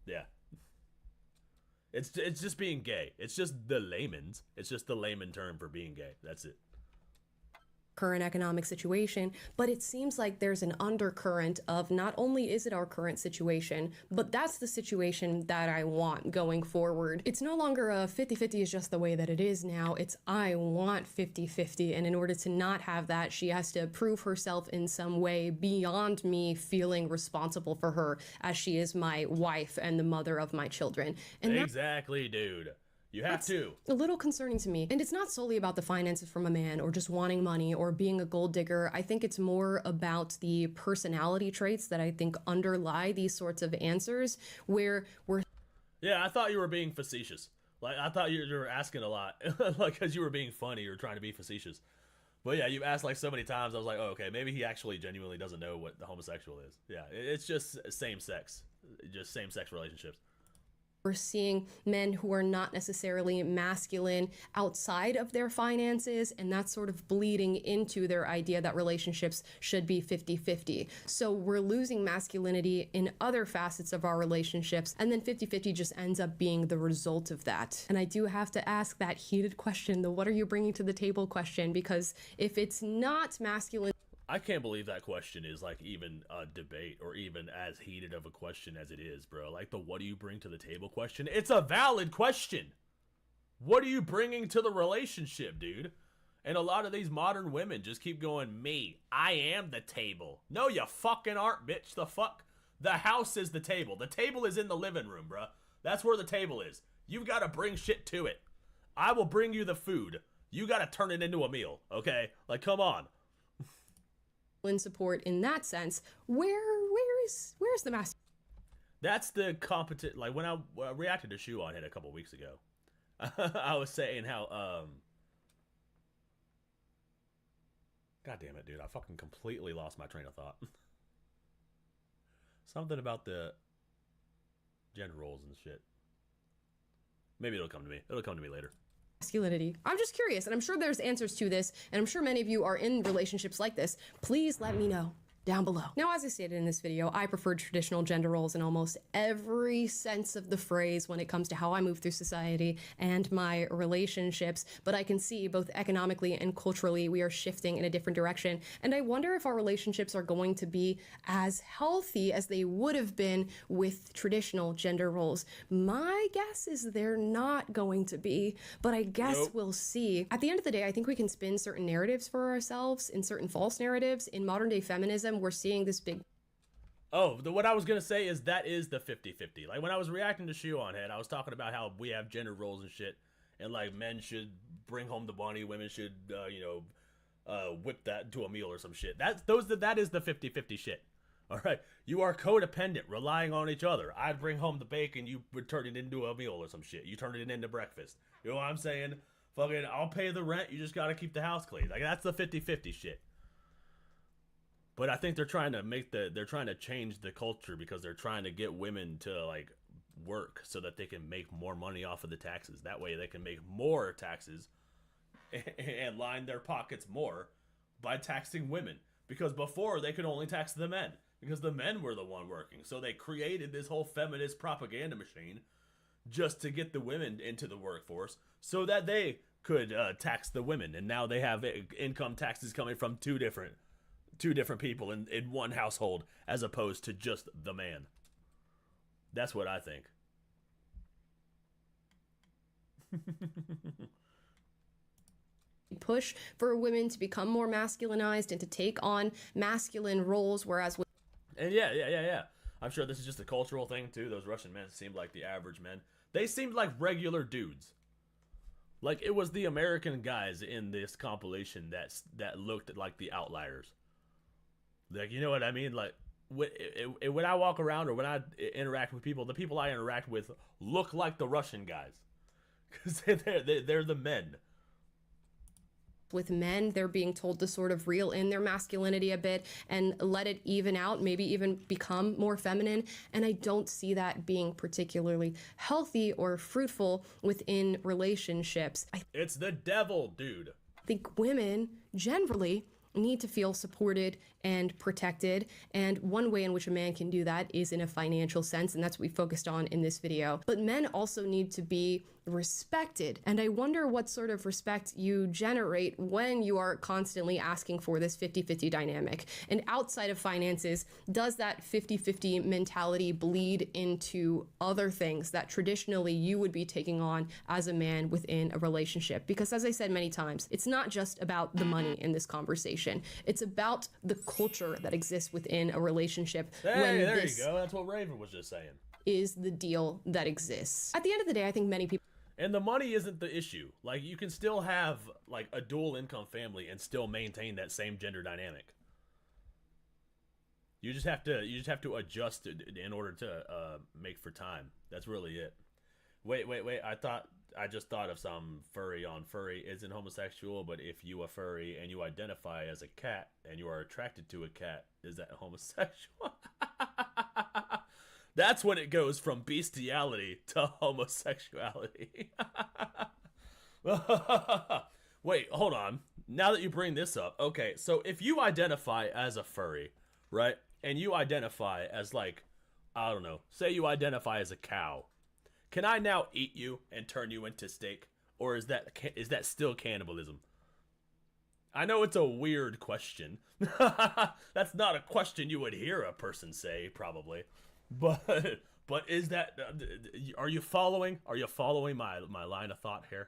Yeah. It's just being gay. It's just the layman's. It's just the layman term for being gay. That's it. Current economic situation, but it seems like there's an undercurrent of not only is it our current situation, but that's the situation that I want going forward. It's no longer a 50-50 is just the way that it is now. It's I want 50-50, and in order to not have that, she has to prove herself in some way beyond me feeling responsible for her, as she is my wife and the mother of my children. And exactly, dude. You have to. A little concerning to me. And it's not solely about the finances from a man or just wanting money or being a gold digger. I think it's more about the personality traits that I think underlie these sorts of answers where we're... Yeah, I thought you were being facetious. Like, I thought you were asking a lot. Like, because you were being funny or trying to be facetious. But yeah, you asked like so many times, I was like, oh, okay, maybe he actually genuinely doesn't know what the homosexual is. Yeah, it's just same sex. Just same sex relationships. We're seeing men who are not necessarily masculine outside of their finances, and that's sort of bleeding into their idea that relationships should be 50-50. So we're losing masculinity in other facets of our relationships, and then 50-50 just ends up being the result of that. And I do have to ask that heated question, the what are you bringing to the table question, because if it's not masculine... I can't believe that question is like even a debate or even as heated of a question as it is, bro. Like the what do you bring to the table question? It's a valid question. What are you bringing to the relationship, dude? And a lot of these modern women just keep going, me, I am the table. No, you fucking aren't, bitch. The fuck? The house is the table. The table is in the living room, bro. That's where the table is. You've got to bring shit to it. I will bring you the food. You got to turn it into a meal, okay? Like, come on. In support in that sense, where's the master? That's the competent. Like when I reacted to Shoe on it a couple weeks ago, I was saying how God damn it, dude! I fucking completely lost my train of thought. Something about the gender roles and shit. Maybe it'll come to me. It'll come to me later. Masculinity. I'm just curious, and I'm sure there's answers to this, and I'm sure many of you are in relationships like this. Please let me know down below. Now, as I stated in this video, I prefer traditional gender roles in almost every sense of the phrase when it comes to how I move through society and my relationships, but I can see both economically and culturally we are shifting in a different direction, and I wonder if our relationships are going to be as healthy as they would have been with traditional gender roles. My guess is they're not going to be, but I guess we'll see. At the end of the day, I think we can spin certain narratives for ourselves and certain false narratives. In modern day feminism, we're seeing this big... Oh, what I was going to say is that is the 50-50. Like, when I was reacting to Shoe on Head, I was talking about how we have gender roles and shit, and, like, men should bring home the money, women should, whip that into a meal or some shit. That is the 50-50 shit. All right? You are codependent, relying on each other. I'd bring home the bacon, you would turn it into a meal or some shit. You turn it into breakfast. You know what I'm saying? Fucking, I'll pay the rent, you just got to keep the house clean. Like, that's the 50-50 shit. But I think they're trying to change the culture because they're trying to get women to like work so that they can make more money off of the taxes. That way they can make more taxes and line their pockets more by taxing women. Because before they could only tax the men because the men were the one working. So they created this whole feminist propaganda machine just to get the women into the workforce so that they could tax the women. And now they have income taxes coming from two different people in one household as opposed to just the man. That's what I think. Push for women to become more masculinized and to take on masculine roles, whereas... And yeah. I'm sure this is just a cultural thing too. Those Russian men seemed like the average men. They seemed like regular dudes. Like it was the American guys in this compilation that looked like the outliers. Like, you know what I mean? Like, when I walk around or when I interact with people, the people I interact with look like the Russian guys because they're the men. With men, they're being told to sort of reel in their masculinity a bit and let it even out, maybe even become more feminine. And I don't see that being particularly healthy or fruitful within relationships. It's the devil, dude. I think women generally need to feel supported and protected, and one way in which a man can do that is in a financial sense, and that's what we focused on in this video. But men also need to be respected, and I wonder what sort of respect you generate when you are constantly asking for this 50-50 dynamic. And outside of finances, does that 50-50 mentality bleed into other things that traditionally you would be taking on as a man within a relationship? Because as I said many times, it's not just about the money in this conversation. It's about the culture that exists within a relationship. Hey, there you go. That's what Raven was just saying. Is the deal that exists. At the end of the day, I think many people... And the money isn't the issue. Like, you can still have, like, a dual income family and still maintain that same gender dynamic. You just have to adjust it in order to make for time. That's really it. Wait. I just thought of some furry on furry isn't homosexual, but if you are furry and you identify as a cat and you are attracted to a cat, is that homosexual? That's when it goes from bestiality to homosexuality. Wait, hold on. Now that you bring this up, okay, so if you identify as a furry, right, and you identify as, like, I don't know, say you identify as a cow, can I now eat you and turn you into steak? Or is that still cannibalism? I know it's a weird question. That's not a question you would hear a person say, probably. But is that, are you following my line of thought here?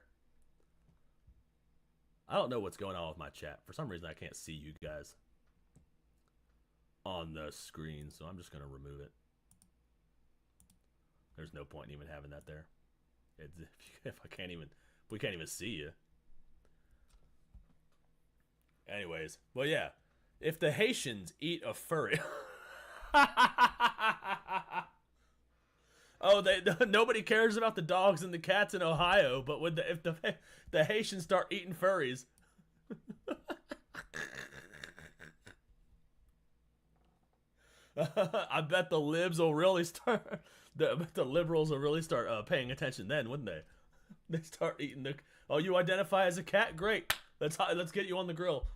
I don't know what's going on with my chat. For some reason I can't see you guys on the screen, so I'm just gonna remove it. There's no point in even having that there. If we can't even see you. Anyways, well, yeah, if the Haitians eat a furry. Oh, nobody cares about the dogs and the cats in Ohio, but if the Haitians start eating furries, I bet the libs will really start. I bet the liberals will really start paying attention then, wouldn't they? They start eating the. Oh, you identify as a cat? Great. Let's get you on the grill.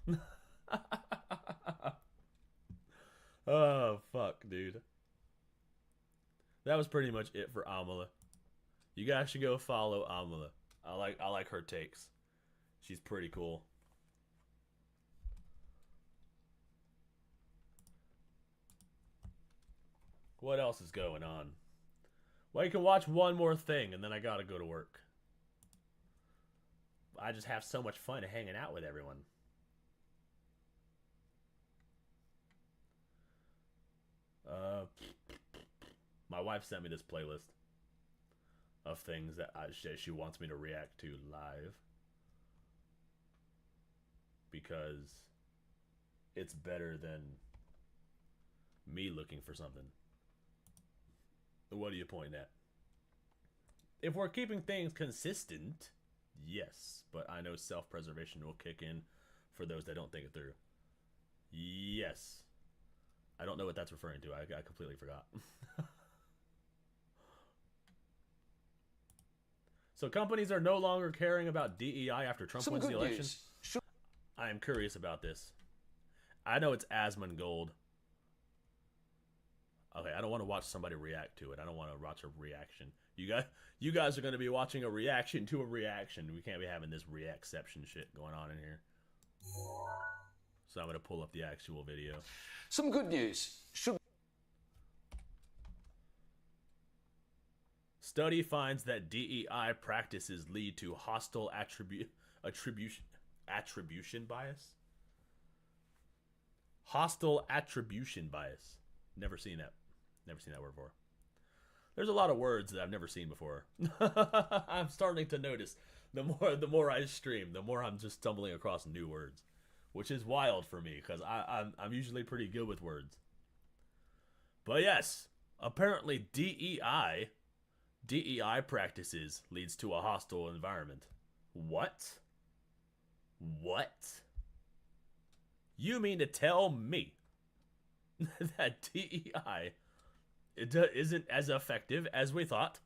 Oh fuck, dude. That was pretty much it for Amala. You guys should go follow Amala. I like her takes. She's pretty cool. What else is going on? Well, you can watch one more thing and then I gotta go to work. I just have so much fun hanging out with everyone. My wife sent me this playlist of things that she wants me to react to live because it's better than me looking for something. What are you pointing at? If we're keeping things consistent, yes, but I know self-preservation will kick in for those that don't think it through. Yes. I don't know what that's referring to. I completely forgot. So companies are no longer caring about DEI after Trump wins the election? I am curious about this. I know it's Asmongold. Okay, I don't want to watch somebody react to it. I don't want to watch a reaction. You guys are going to be watching a reaction to a reaction. We can't be having this reacception shit going on in here. So I'm going to pull up the actual video. Some good news. Study finds that DEI practices lead to hostile attribution bias. Hostile attribution bias. Never seen that. Never seen that word before. There's a lot of words that I've never seen before. I'm starting to notice the more I stream, the more I'm just stumbling across new words, which is wild for me because I'm usually pretty good with words. But yes, apparently DEI practices leads to a hostile environment. What? What? You mean to tell me that DEI isn't as effective as we thought?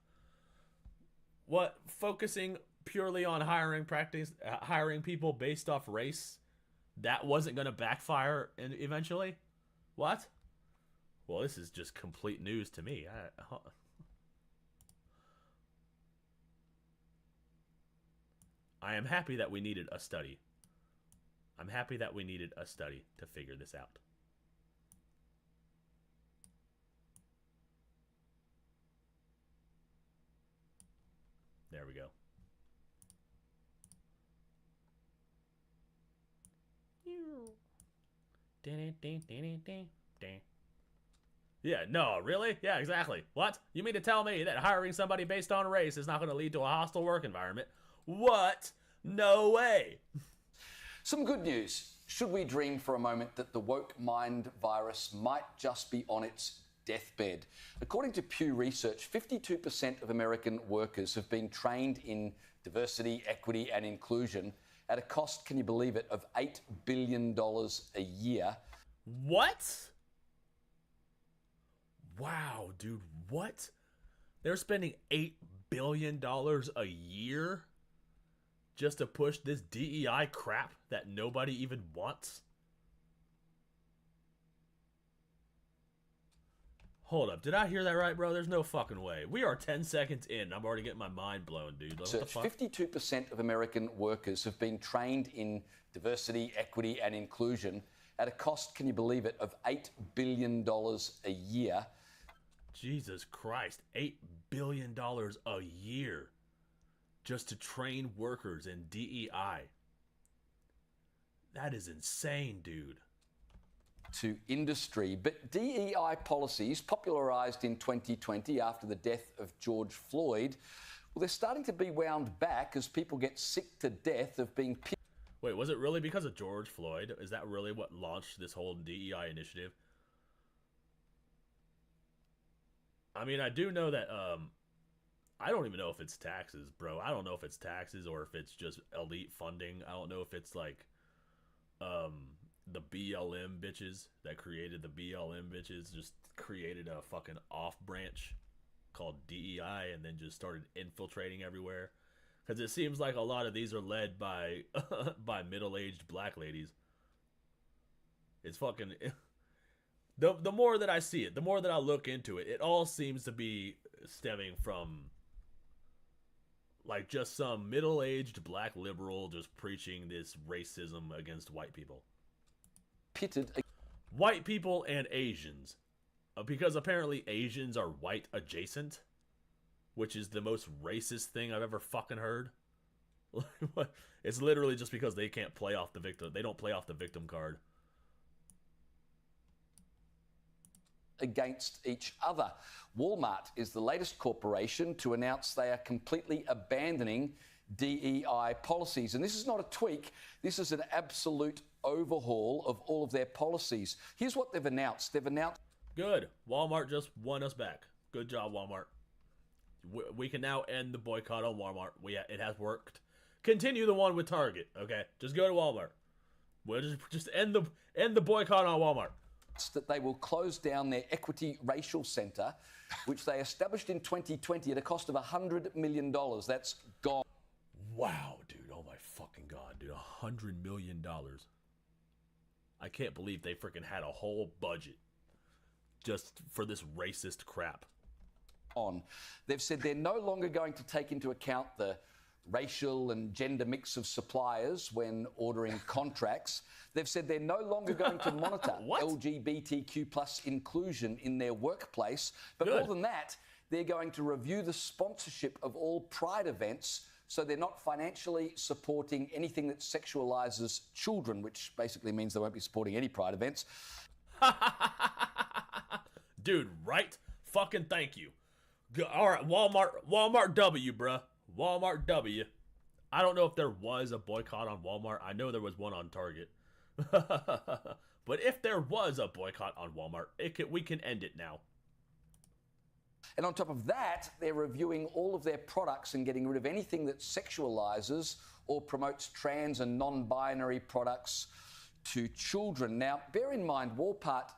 What, focusing purely on hiring people based off race, that wasn't going to backfire eventually? What? Well, this is just complete news to me. I am happy that we needed a study. I'm happy that we needed a study to figure this out. There we go. Yeah, no, really? Yeah, exactly. What? You mean to tell me that hiring somebody based on race is not going to lead to a hostile work environment? What? No way. Some good news. Should we dream for a moment that the woke mind virus might just be on its deathbed? According to Pew Research, 52% of American workers have been trained in diversity, equity, and inclusion at a cost, can you believe it, of $8 billion a year. What? Wow, dude, what? They're spending $8 billion a year just to push this DEI crap that nobody even wants? Hold up, did I hear that right, bro? There's no fucking way. We are 10 seconds in. I'm already getting my mind blown, dude. Like, what the fuck? 52% of American workers have been trained in diversity, equity, and inclusion at a cost, can you believe it, of $8 billion a year. Jesus Christ, $8 billion a year just to train workers in DEI. That is insane, dude. To industry, but DEI policies popularised in 2020 after the death of George Floyd, well, they're starting to be wound back as people get sick to death of being... Wait, was it really because of George Floyd? Is that really what launched this whole DEI initiative? I mean, I do know that, I don't even know if it's taxes, bro. I don't know if it's taxes or if it's just elite funding. I don't know if it's like, the BLM bitches that created the BLM bitches just created a fucking off branch called DEI and then just started infiltrating everywhere. Because it seems like a lot of these are led by by middle-aged black ladies. It's fucking... The more that I see it, the more that I look into it, it all seems to be stemming from like just some middle-aged black liberal just preaching this racism against white people. Pitted white people and Asians, because apparently Asians are white adjacent, which is the most racist thing I've ever fucking heard. It's literally just because they can't play off the victim. They don't play off the victim card. Against each other. Walmart is the latest corporation to announce they are completely abandoning DEI policies. And this is not a tweak, this is an absolute overhaul of all of their policies. Here's what they've announced. They've announced... Good. Walmart just won us back. Good job, Walmart. We can now end the boycott on Walmart. It has worked. Continue the one with Target, okay? Just go to Walmart. We'll just end the boycott on Walmart. That they will close down their Equity Racial Centre, which they established in 2020 at a cost of $100 million. That's gone. Wow, dude. Oh my fucking God, dude. $100 million. I can't believe they freaking had a whole budget just for this racist crap. They've said they're no longer going to take into account the racial and gender mix of suppliers when ordering contracts. They've said they're no longer going to monitor LGBTQ plus inclusion in their workplace. But more than that, they're going to review the sponsorship of all Pride events so they're not financially supporting anything that sexualizes children, which basically means they won't be supporting any Pride events. Dude, right? Fucking thank you. All right, Walmart W, bruh. Walmart W. I don't know if there was a boycott on Walmart. I know there was one on Target. But if there was a boycott on Walmart, we can end it now. And on top of that, they're reviewing all of their products and getting rid of anything that sexualizes or promotes trans and non-binary products to children. Now, bear in mind, Walmart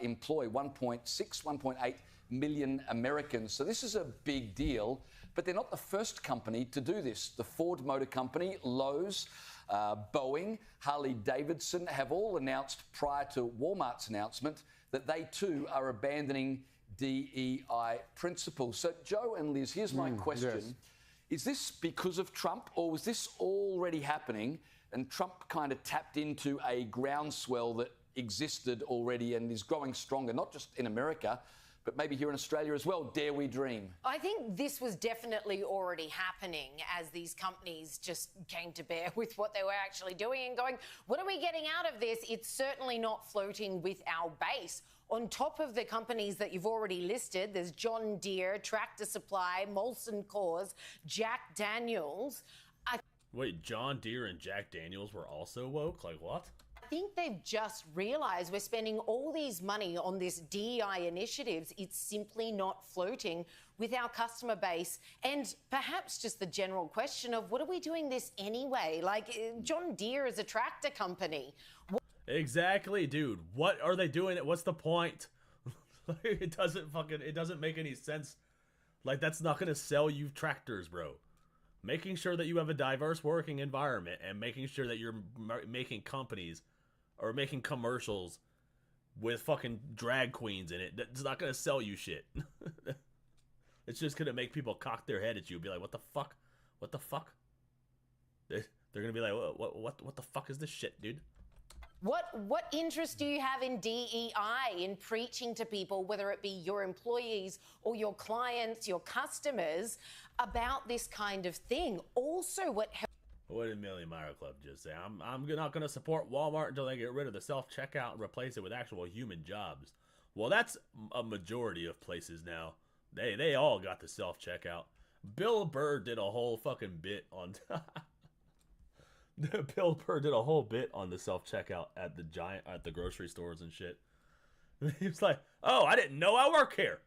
employ 1.8 million Americans. So this is a big deal, but they're not the first company to do this. The Ford Motor Company, Lowe's, Boeing, Harley-Davidson have all announced prior to Walmart's announcement that they too are abandoning DEI principles. So, Joe and Liz, here's my question. Yes. Is this because of Trump, or was this already happening and Trump kind of tapped into a groundswell that existed already and is growing stronger, not just in America, but maybe here in Australia as well? Dare we dream? I think this was definitely already happening as these companies just came to bear with what they were actually doing and going, what are we getting out of this? It's certainly not floating with our base. On top of the companies that you've already listed, there's John Deere, Tractor Supply, Molson Coors, Jack Daniels. Wait, John Deere and Jack Daniels were also woke? Like what? I think they've just realised we're spending all these money on this DEI initiatives. It's simply not floating with our customer base, and perhaps just the general question of what are we doing this anyway? Like John Deere is a tractor company. Exactly, dude. What are they doing? What's the point? It doesn't make any sense. Like, that's not gonna sell you tractors, bro. Making sure that you have a diverse working environment and making sure that you're making companies or making commercials with fucking drag queens in it, that's not gonna sell you shit. It's just gonna make people cock their head at you and be like, what the fuck? What the fuck? They're gonna be like, what the fuck is this shit, dude? What interest do you have in DEI, in preaching to people, whether it be your employees or your clients, your customers, about this kind of thing? Also, what did Million Mile Club just say? I'm not going to support Walmart until they get rid of the self-checkout and replace it with actual human jobs. Well, that's a majority of places now. They all got the self-checkout. Bill Burr did a whole fucking bit on... Bill Burr did a whole bit on the self-checkout at the grocery stores and shit. He was like, oh, I didn't know I work here.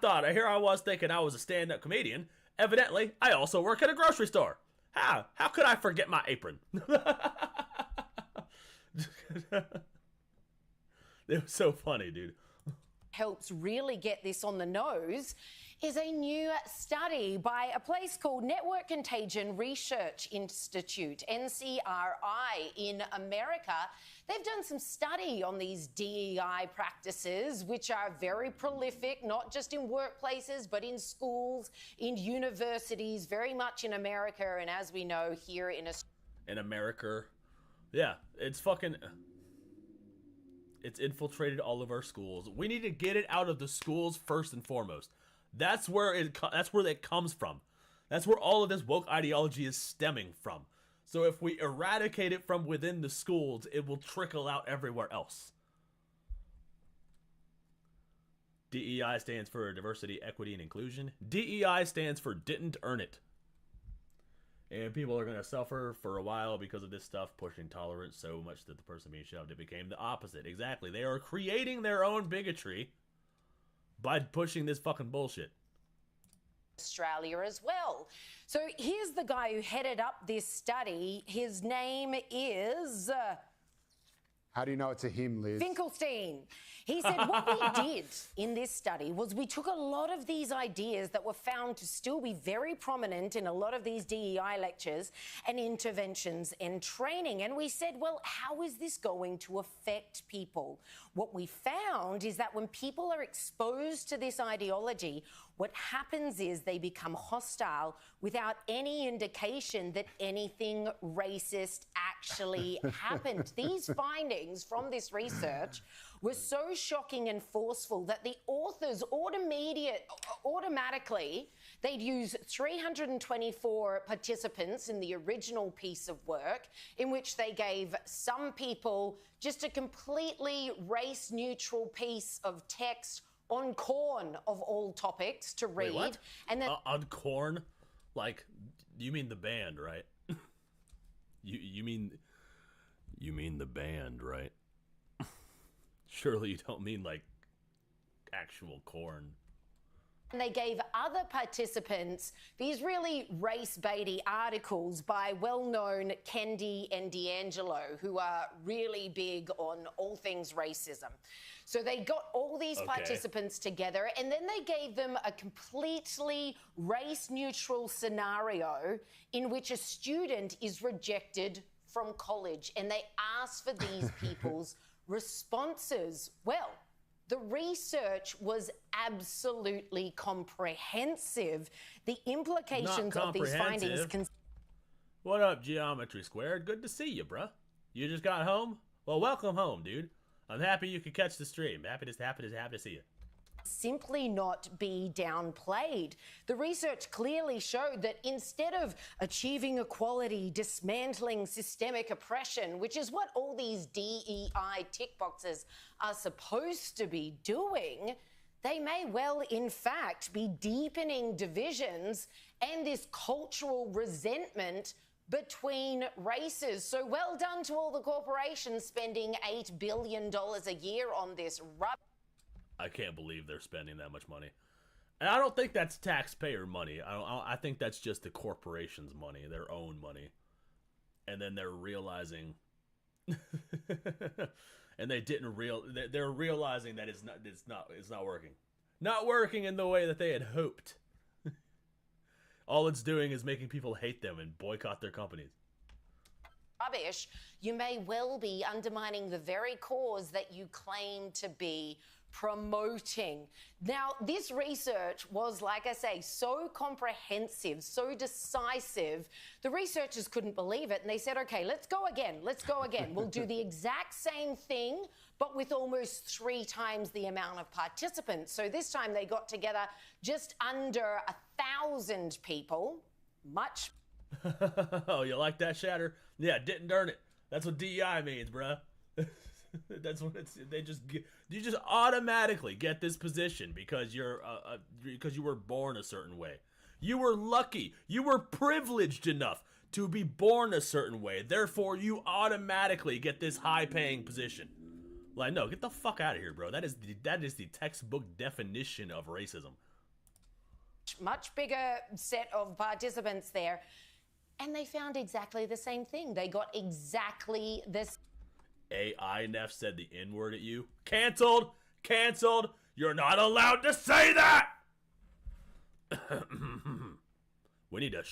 Here I was thinking I was a stand-up comedian. Evidently, I also work at a grocery store. How could I forget my apron? It was so funny, dude. helps really get this on the nose is a new study by a place called Network Contagion Research Institute, NCRI, in America. They've done some study on these DEI practices, which are very prolific, not just in workplaces, but in schools, in universities, very much in America, and as we know, here in Australia. In America. Yeah, it's fucking... It's infiltrated all of our schools. We need to get it out of the schools first and foremost. That's where it comes from. That's where all of this woke ideology is stemming from. So if we eradicate it from within the schools, it will trickle out everywhere else. DEI stands for diversity, equity, and inclusion. DEI stands for didn't earn it. And people are going to suffer for a while because of this stuff, pushing tolerance so much that the person being shoved, it became the opposite. Exactly. They are creating their own bigotry by pushing this fucking bullshit. Australia as well. So here's the guy who headed up this study. His name is... How do you know it's a him, Liz? Finkelstein. He said what we did in this study was we took a lot of these ideas that were found to still be very prominent in a lot of these DEI lectures and interventions and training, and we said, well, how is this going to affect people? What we found is that when people are exposed to this ideology, what happens is they become hostile without any indication that anything racist actually happened. These findings from this research were so shocking and forceful that the authors automatically, they'd use 324 participants in the original piece of work, in which they gave some people just a completely race-neutral piece of text on corn of all topics to read. Wait, what? And then on corn? Like, you mean the band, right? you mean the band, right? Surely you don't mean like actual corn. And they gave other participants these really race-baity articles by well-known Kendi and D'Angelo, who are really big on all things racism. So they got all these participants together, and then they gave them a completely race-neutral scenario in which a student is rejected from college, and they asked for these people's responses. Well, the research was absolutely comprehensive. The implications of these findings... What up, Geometry Squared? Good to see you, bruh. You just got home? Well, welcome home, dude. I'm happy you could catch the stream. Happy to see you. Simply not be downplayed. The research clearly showed that instead of achieving equality, dismantling systemic oppression, which is what all these DEI tick boxes are supposed to be doing, they may well, in fact, be deepening divisions and this cultural resentment between races. So well done to all the corporations spending $8 billion a year on this rubbish. I can't believe they're spending that much money. And I don't think that's taxpayer money. I think that's just the corporation's money, their own money. And then they're realizing and they're realizing that it's not working. Not working in the way that they had hoped. All it's doing is making people hate them and boycott their companies. Rubbish, you may well be undermining the very cause that you claim to be promoting. Now, this research was, like I say, so comprehensive, so decisive, the researchers couldn't believe it, and they said, okay, let's go again. We'll do the exact same thing, but with almost 3 times the amount of participants. So this time they got together just under 1,000 people, much. Oh, you like that, Shatter? Yeah, didn't earn it. That's what DEI means, bruh. That's what it's. You just automatically get this position because because you were born a certain way. You were lucky. You were privileged enough to be born a certain way. Therefore, you automatically get this high-paying position. Like, no, get the fuck out of here, bro. That is the textbook definition of racism. Much bigger set of participants there, and they found exactly the same thing. They got exactly this. AI Neff said the N-word at you. Canceled! Canceled! You're not allowed to say that! We need to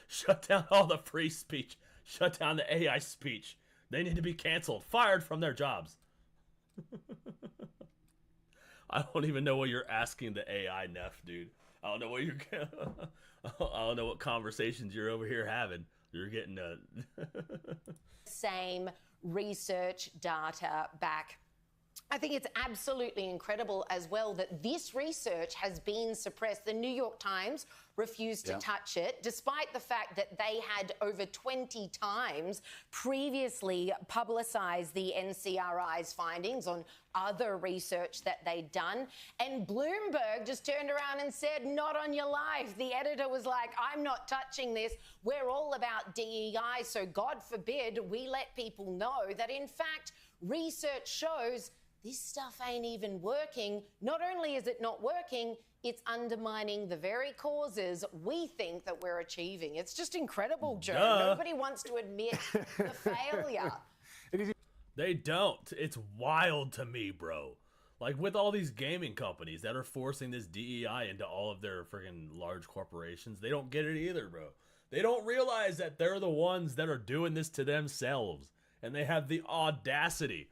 shut down all the free speech. Shut down the AI speech. They need to be canceled. Fired from their jobs. I don't even know what you're asking the AI Neff, dude. I don't know what you're... I don't know what conversations you're over here having. You're getting same research data back. I think it's absolutely incredible as well that this research has been suppressed. The New York Times refused to touch it, despite the fact that they had over 20 times previously publicized the NCRI's findings on other research that they'd done. And Bloomberg just turned around and said, not on your life. The editor was like, I'm not touching this. We're all about DEI, so God forbid we let people know that, in fact, research shows this stuff ain't even working. Not only is it not working, it's undermining the very causes we think that we're achieving. It's just incredible, Joe. Nobody wants to admit the failure. They don't. It's wild to me, bro. Like, with all these gaming companies that are forcing this DEI into all of their freaking large corporations, they don't get it either, bro. They don't realize that they're the ones that are doing this to themselves. And they have the audacity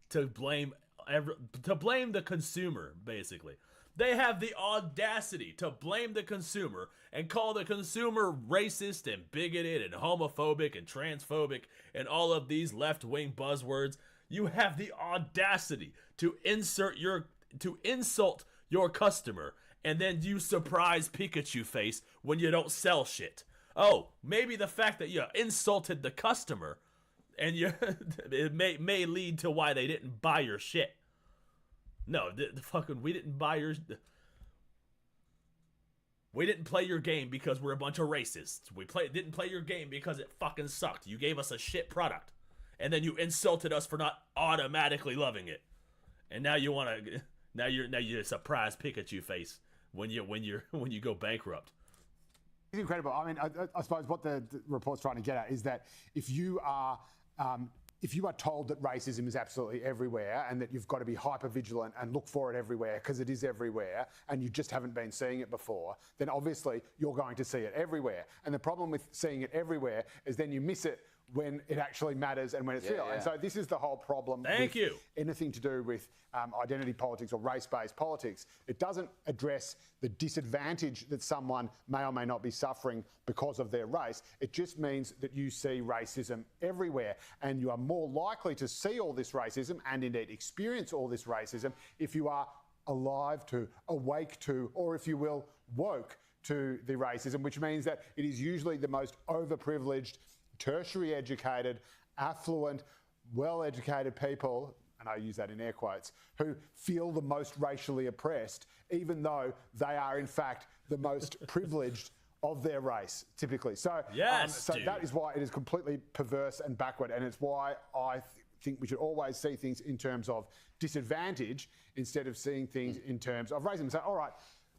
to blame the consumer, basically. They have the audacity to blame the consumer and call the consumer racist and bigoted and homophobic and transphobic and all of these left-wing buzzwords. You have the audacity to insult your customer, and then you surprise Pikachu face when you don't sell shit. Oh, maybe the fact that you insulted the customer and it may lead to why they didn't buy your shit. No, we didn't buy your... We didn't play your game because we're a bunch of racists. We didn't play your game because it fucking sucked. You gave us a shit product. and then you insulted us for not automatically loving it, and now you want to, now you're a surprise Pikachu face when you go bankrupt. It's incredible. I mean, I suppose what the report's trying to get at is that if you are told that racism is absolutely everywhere and that you've got to be hyper vigilant and look for it everywhere because it is everywhere and you just haven't been seeing it before, then obviously you're going to see it everywhere. And the problem with seeing it everywhere is then you miss it when it actually matters and when it's real. And so this is the whole problem with anything to do with identity politics or race-based politics. It doesn't address the disadvantage that someone may or may not be suffering because of their race. It just means that you see racism everywhere, and you are more likely to see all this racism and indeed experience all this racism if you are alive to, awake to, or if you will, woke to the racism, which means that it is usually the most overprivileged, tertiary educated, affluent, well-educated people, and I use that in air quotes, who feel the most racially oppressed, even though they are in fact the most privileged of their race, typically. So, so that is why it is completely perverse and backward, and it's why I think we should always see things in terms of disadvantage instead of seeing things in terms of racism. So, all right,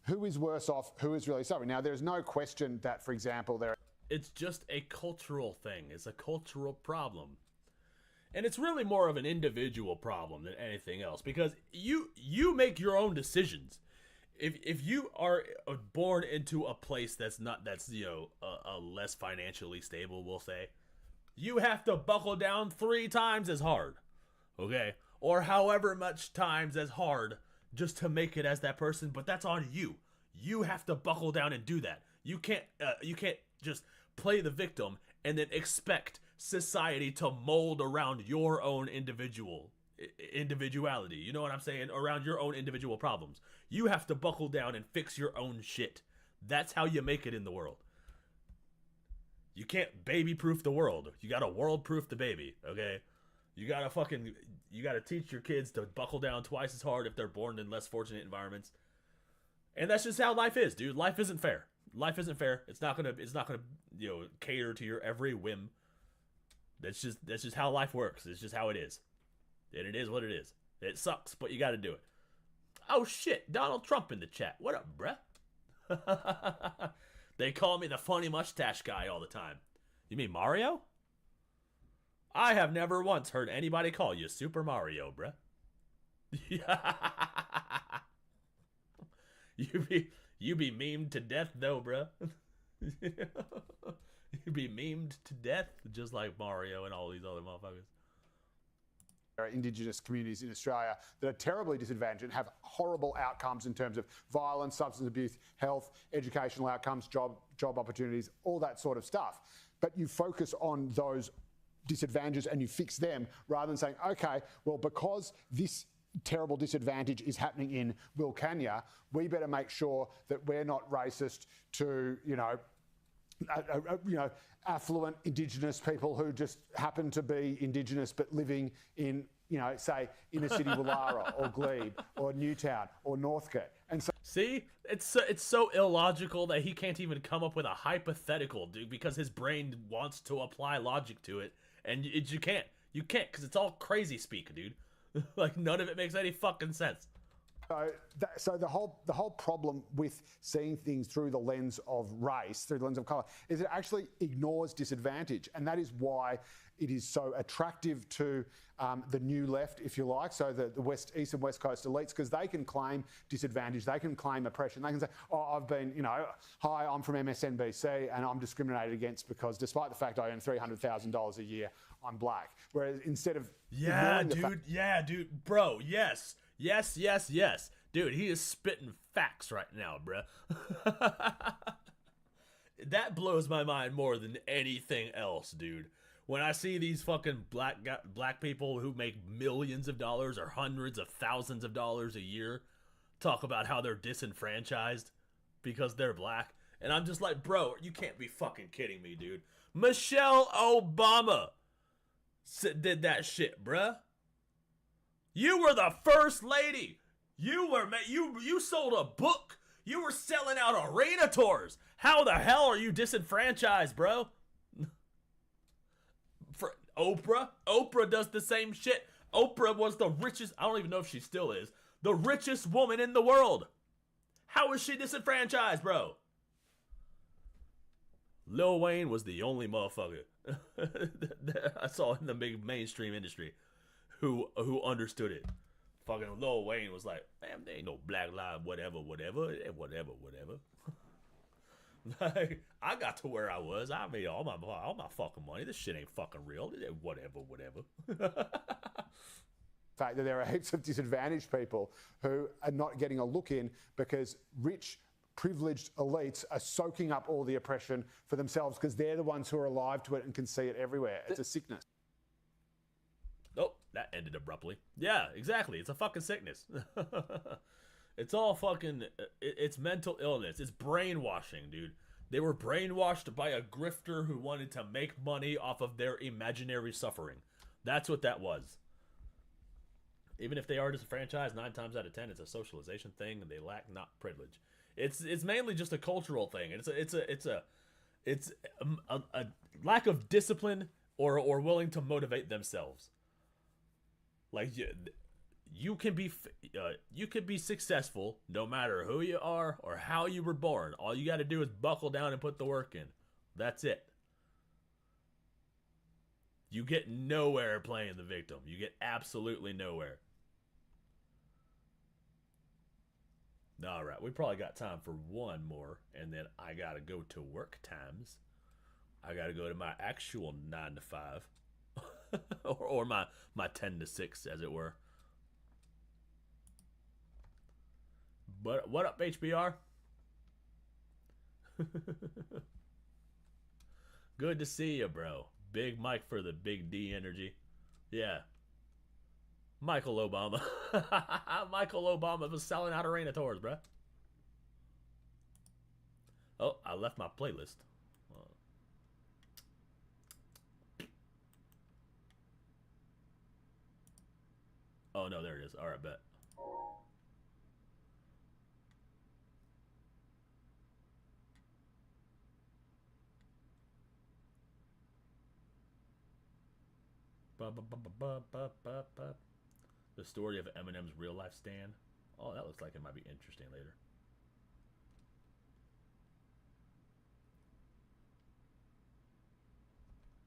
who is worse off? Who is really suffering? Now, there's no question that, for example, it's just a cultural thing. It's a cultural problem. And it's really more of an individual problem than anything else, because you make your own decisions. If you are born into a place that's a less financially stable, we'll say, you have to buckle down 3 times as hard, okay? Or however much times as hard just to make it as that person, but that's on you. You have to buckle down and do that. You can't just play the victim and then expect society to mold around your own individuality. You know what I'm saying? Around your own individual problems. You have to buckle down and fix your own shit. That's how you make it in the world. You can't baby-proof the world. You gotta world-proof the baby, okay? You gotta teach your kids to buckle down twice as hard if they're born in less fortunate environments. And that's just how life is, dude. Life isn't fair. Life isn't fair. It's not gonna cater to your every whim. That's just how life works. It's just how it is. And it is what it is. It sucks, but you gotta do it. Oh shit, Donald Trump in the chat. What up, bruh? They call me the funny mustache guy all the time. You mean Mario? I have never once heard anybody call you Super Mario, bruh. You be memed to death though, bruh. You be memed to death just like Mario and all these other motherfuckers. Indigenous communities in Australia that are terribly disadvantaged and have horrible outcomes in terms of violence, substance abuse, health, educational outcomes, job opportunities, all that sort of stuff. But you focus on those disadvantages and you fix them rather than saying, okay, well, because this terrible disadvantage is happening in Wilcannia, we better make sure that we're not racist to, affluent Indigenous people who just happen to be Indigenous but living in, say, inner city Woollahra or Glebe or Newtown or Northcote. And so, see, it's so illogical that he can't even come up with a hypothetical, dude, because his brain wants to apply logic to it, and you can't because it's all crazy speak, dude. Like none of it makes any fucking sense. So the whole problem with seeing things through the lens of race, through the lens of colour, is it actually ignores disadvantage, and that is why it is so attractive to the new left, if you like, so the east and west coast elites, because they can claim disadvantage, they can claim oppression, they can say, oh, I've been, hi, I'm from MSNBC and I'm discriminated against because despite the fact I earn $300,000 a year, I'm black. Whereas instead of dude, bro, yes. Dude, he is spitting facts right now, bruh. That blows my mind more than anything else, dude. When I see these fucking black people who make millions of dollars or hundreds of thousands of dollars a year talk about how they're disenfranchised because they're black, and I'm just like, bro, you can't be fucking kidding me, dude. Michelle Obama did that shit, bruh. You were the first lady. You sold a book. You were selling out arena tours. How the hell are you disenfranchised, bro? Oprah does the same shit. Oprah was the richest, I don't even know if she still is, the richest woman in the world. How is she disenfranchised, bro? Lil Wayne was the only motherfucker that I saw in the big mainstream industry who understood it. Fucking Lil Wayne was like, man, there ain't no black lives, whatever. Like, I got to where I was. I made all my fucking money. This shit ain't fucking real. Whatever. Fact that there are heaps of disadvantaged people who are not getting a look in because rich, privileged elites are soaking up all the oppression for themselves because they're the ones who are alive to it and can see it everywhere. It's a sickness. Oh, that ended abruptly. Yeah, exactly. It's a fucking sickness. It's all fucking... It's mental illness. It's brainwashing, dude. They were brainwashed by a grifter who wanted to make money off of their imaginary suffering. That's what that was. Even if they are disenfranchised, 9 times out of 10, it's a socialization thing, and they lack not privilege. It's mainly just a cultural thing. It's a lack of discipline or willing to motivate themselves. Like you can be successful no matter who you are or how you were born. All you got to do is buckle down and put the work in. That's it. You get nowhere playing the victim. You get absolutely nowhere. All right, we probably got time for one more, and then I gotta go to work times. I gotta go to my actual 9 to 5, or my 10 to 6, as it were. But what up, HBR? Good to see you, bro. Big Mike for the big D energy. Yeah. Michael Obama. Michael Obama was selling out arena tours, bruh. Oh, I left my playlist. Oh, no, there it is. All right, bet. The story of Eminem's real life stand. Oh, that looks like it might be interesting later.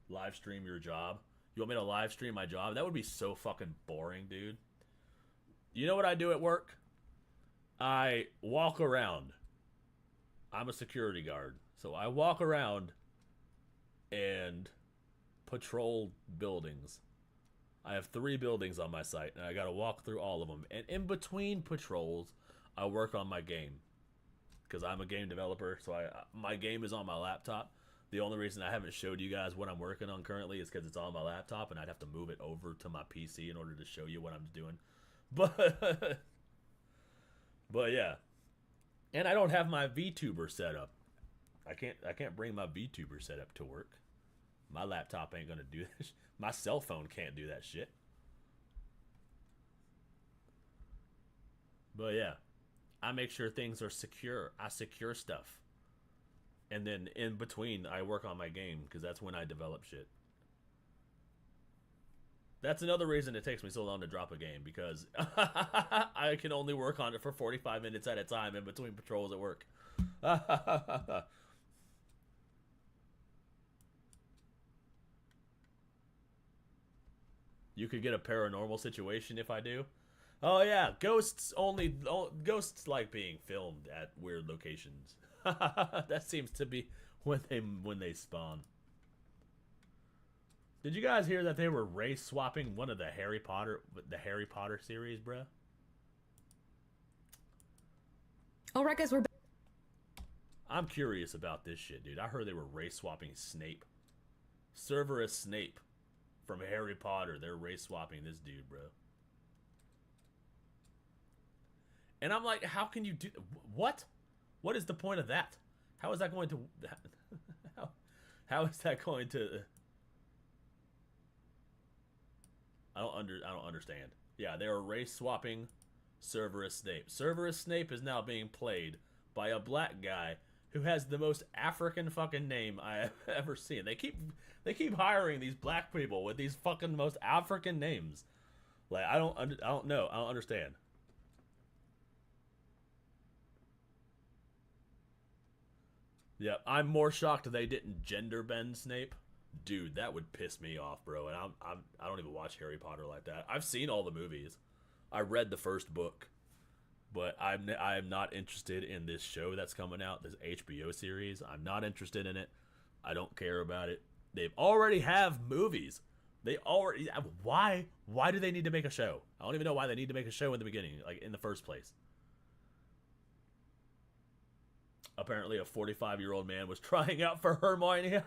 Live stream your job. You want me to live stream my job? That would be so fucking boring, dude. You know what I do at work? I walk around. I'm a security guard. So I walk around and patrol buildings. I have 3 buildings on my site, and I gotta walk through all of them. And in between patrols, I work on my game. Because I'm a game developer, so my game is on my laptop. The only reason I haven't showed you guys what I'm working on currently is because it's on my laptop, and I'd have to move it over to my PC in order to show you what I'm doing. But yeah. And I don't have my VTuber set up. I can't bring my VTuber setup to work. My laptop ain't gonna do this. My cell phone can't do that shit. But yeah, I make sure things are secure. I secure stuff. And then in between, I work on my game because that's when I develop shit. That's another reason it takes me so long to drop a game, because I can only work on it for 45 minutes at a time in between patrols at work. You could get a paranormal situation if I do. Oh yeah, ghosts like being filmed at weird locations. That seems to be when they spawn. Did you guys hear that they were race swapping one of the Harry Potter series, bruh? All right, guys, we're back. I'm curious about this shit, dude. I heard they were race swapping Snape. Severus Snape from Harry Potter. They're race swapping this dude, bro. And I'm like, how can you do what? What is the point of that? How is that going to how is that going to I don't understand. Yeah, they are race swapping Severus Snape. Severus Snape is now being played by a black guy who has the most African fucking name I have ever seen. They keep hiring these black people with these fucking most African names. Like I don't know. I don't understand. Yeah, I'm more shocked they didn't gender bend Snape. Dude, that would piss me off, bro. And I don't even watch Harry Potter like that. I've seen all the movies. I read the first book, but I'm not interested in this show that's coming out, this HBO series. I'm not interested in it. I don't care about it. They already have movies. They already why do they need to make a show? I don't even know why they need to make a show in the beginning, like in the first place. Apparently a 45-year-old man was trying out for Hermione.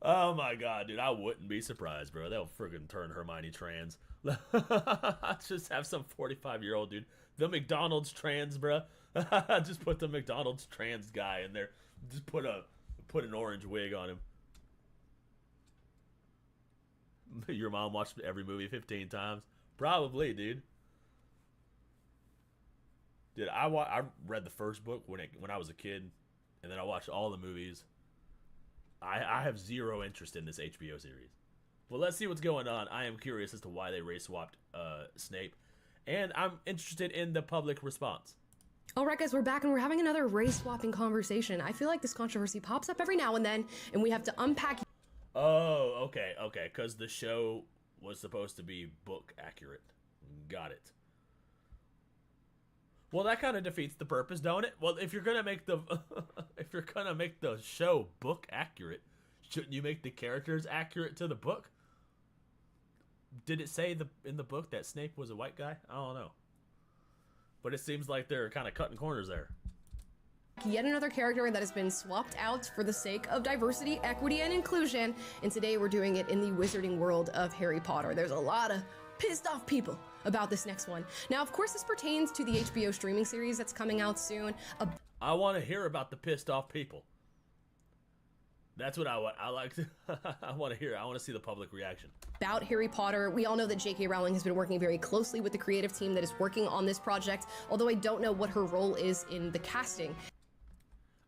Oh my god, dude, I wouldn't be surprised, bro. They'll friggin' turn Hermione trans. Just have some 45-year-old dude. The McDonald's trans, bro. Just put the McDonald's trans guy in there. Just put an orange wig on him. Your mom watched every movie 15 times? Probably, dude. Dude, I read the first book when I was a kid, and then I watched all the movies. I have zero interest in this HBO series. Well, let's see what's going on. I am curious as to why they race swapped Snape, and I'm interested in the public response. All right, guys, we're back and we're having another race swapping conversation. I feel like this controversy pops up every now and then, and we have to unpack. Oh, okay, because the show was supposed to be book accurate. Got it. Well, that kind of defeats the purpose, don't it? Well, if you're gonna make the show book accurate, shouldn't you make the characters accurate to the book? Did it say in the book that Snape was a white guy? I don't know. But it seems like they're kind of cutting corners there. Yet another character that has been swapped out for the sake of diversity, equity, and inclusion. And today we're doing it in the wizarding world of Harry Potter. There's a lot of pissed off people about this next one. Now, of course, this pertains to the HBO streaming series that's coming out soon. I want to hear about the pissed off people. That's what I want. I like to, I want to hear. I want to see the public reaction. About Harry Potter, we all know that J.K. Rowling has been working very closely with the creative team that is working on this project, although I don't know what her role is in the casting.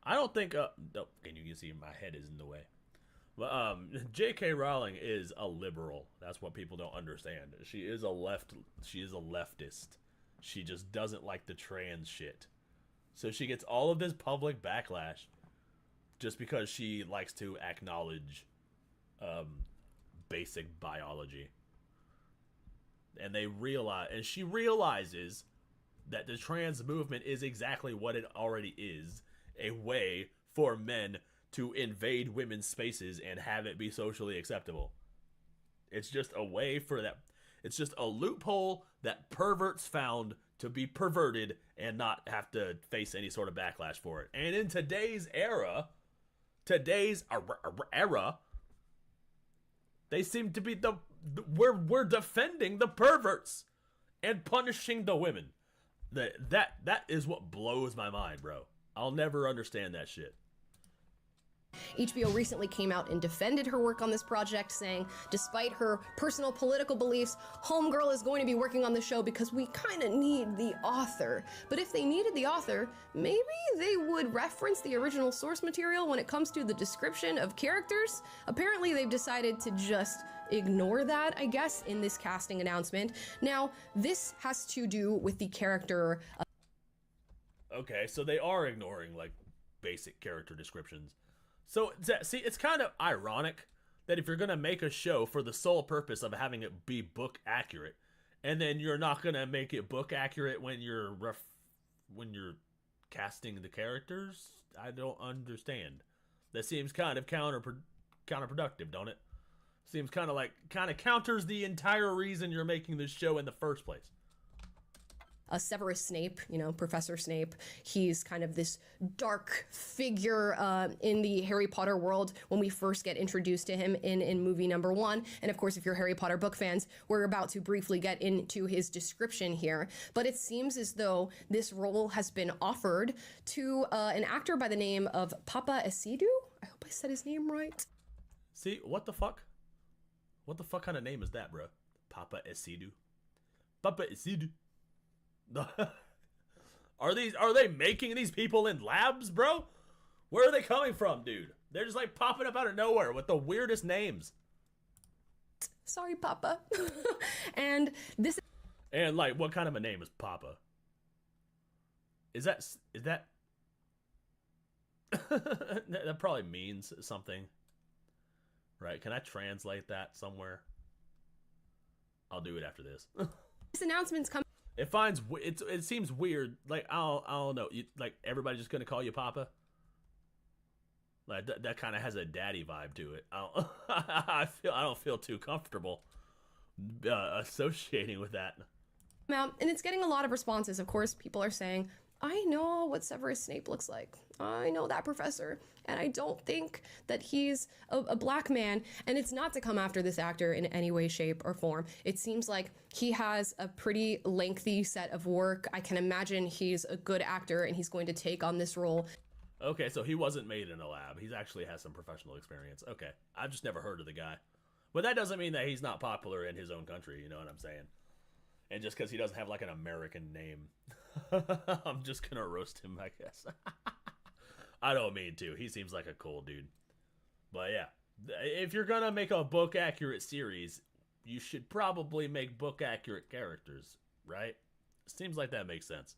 I don't think, no, can you see my head is in the way. But, J.K. Rowling is a liberal. That's what people don't understand. She is a leftist. She just doesn't like the trans shit. So she gets all of this public backlash just because she likes to acknowledge basic biology. And she realizes that the trans movement is exactly what it already is, a way for men to invade women's spaces and have it be socially acceptable. It's just a way for that. It's just a loophole that perverts found to be perverted and not have to face any sort of backlash for it. And in today's era, they seem to be we're defending the perverts and punishing the women. That is what blows my mind, bro. I'll never understand that shit. HBO recently came out and defended her work on this project, saying, despite her personal political beliefs, Homegirl is going to be working on the show because we kind of need the author. But if they needed the author, maybe they would reference the original source material when it comes to the description of characters. Apparently, they've decided to just ignore that, I guess, in this casting announcement. Now, this has to do with the character. Okay, so they are ignoring, like, basic character descriptions. So, see, it's kind of ironic that if you're going to make a show for the sole purpose of having it be book accurate, and then you're not going to make it book accurate when you're casting the characters, I don't understand. That seems kind of counterproductive, don't it? Seems kind of counters the entire reason you're making this show in the first place. Severus Snape, Professor Snape, he's kind of this dark figure in the Harry Potter world when we first get introduced to him in movie number 1. And of course, if you're Harry Potter book fans, we're about to briefly get into his description here. But it seems as though this role has been offered to an actor by the name of Papa Esidu. I hope I said his name right. See, what the fuck? What the fuck kind of name is that, bro? Papa Esidu. Papa Esidu. Are they making these people in labs, bro? Where are they coming from, dude? They're just like popping up out of nowhere with the weirdest names. Sorry, Papa. And this. And like, what kind of a name is Papa? Is that that probably means something, right? Can I translate that somewhere? I'll do it after this. This announcement's coming. It seems weird. Like I don't know. Like everybody's just gonna call you Papa. Like that kind of has a daddy vibe to it. I don't feel too comfortable associating with that. Out, and it's getting a lot of responses. Of course, people are saying, I know what Severus Snape looks like. I know that professor. And I don't think that he's a black man. And it's not to come after this actor in any way, shape, or form. It seems like he has a pretty lengthy set of work. I can imagine he's a good actor and he's going to take on this role. Okay, so he wasn't made in a lab. He actually has some professional experience. Okay, I've just never heard of the guy. But that doesn't mean that he's not popular in his own country, you know what I'm saying? And just because he doesn't have like an American name, I'm just gonna roast him, I guess. I don't mean to. He seems like a cool dude. But yeah, if you're gonna make a book accurate series, you should probably make book accurate characters, right? Seems like that makes sense.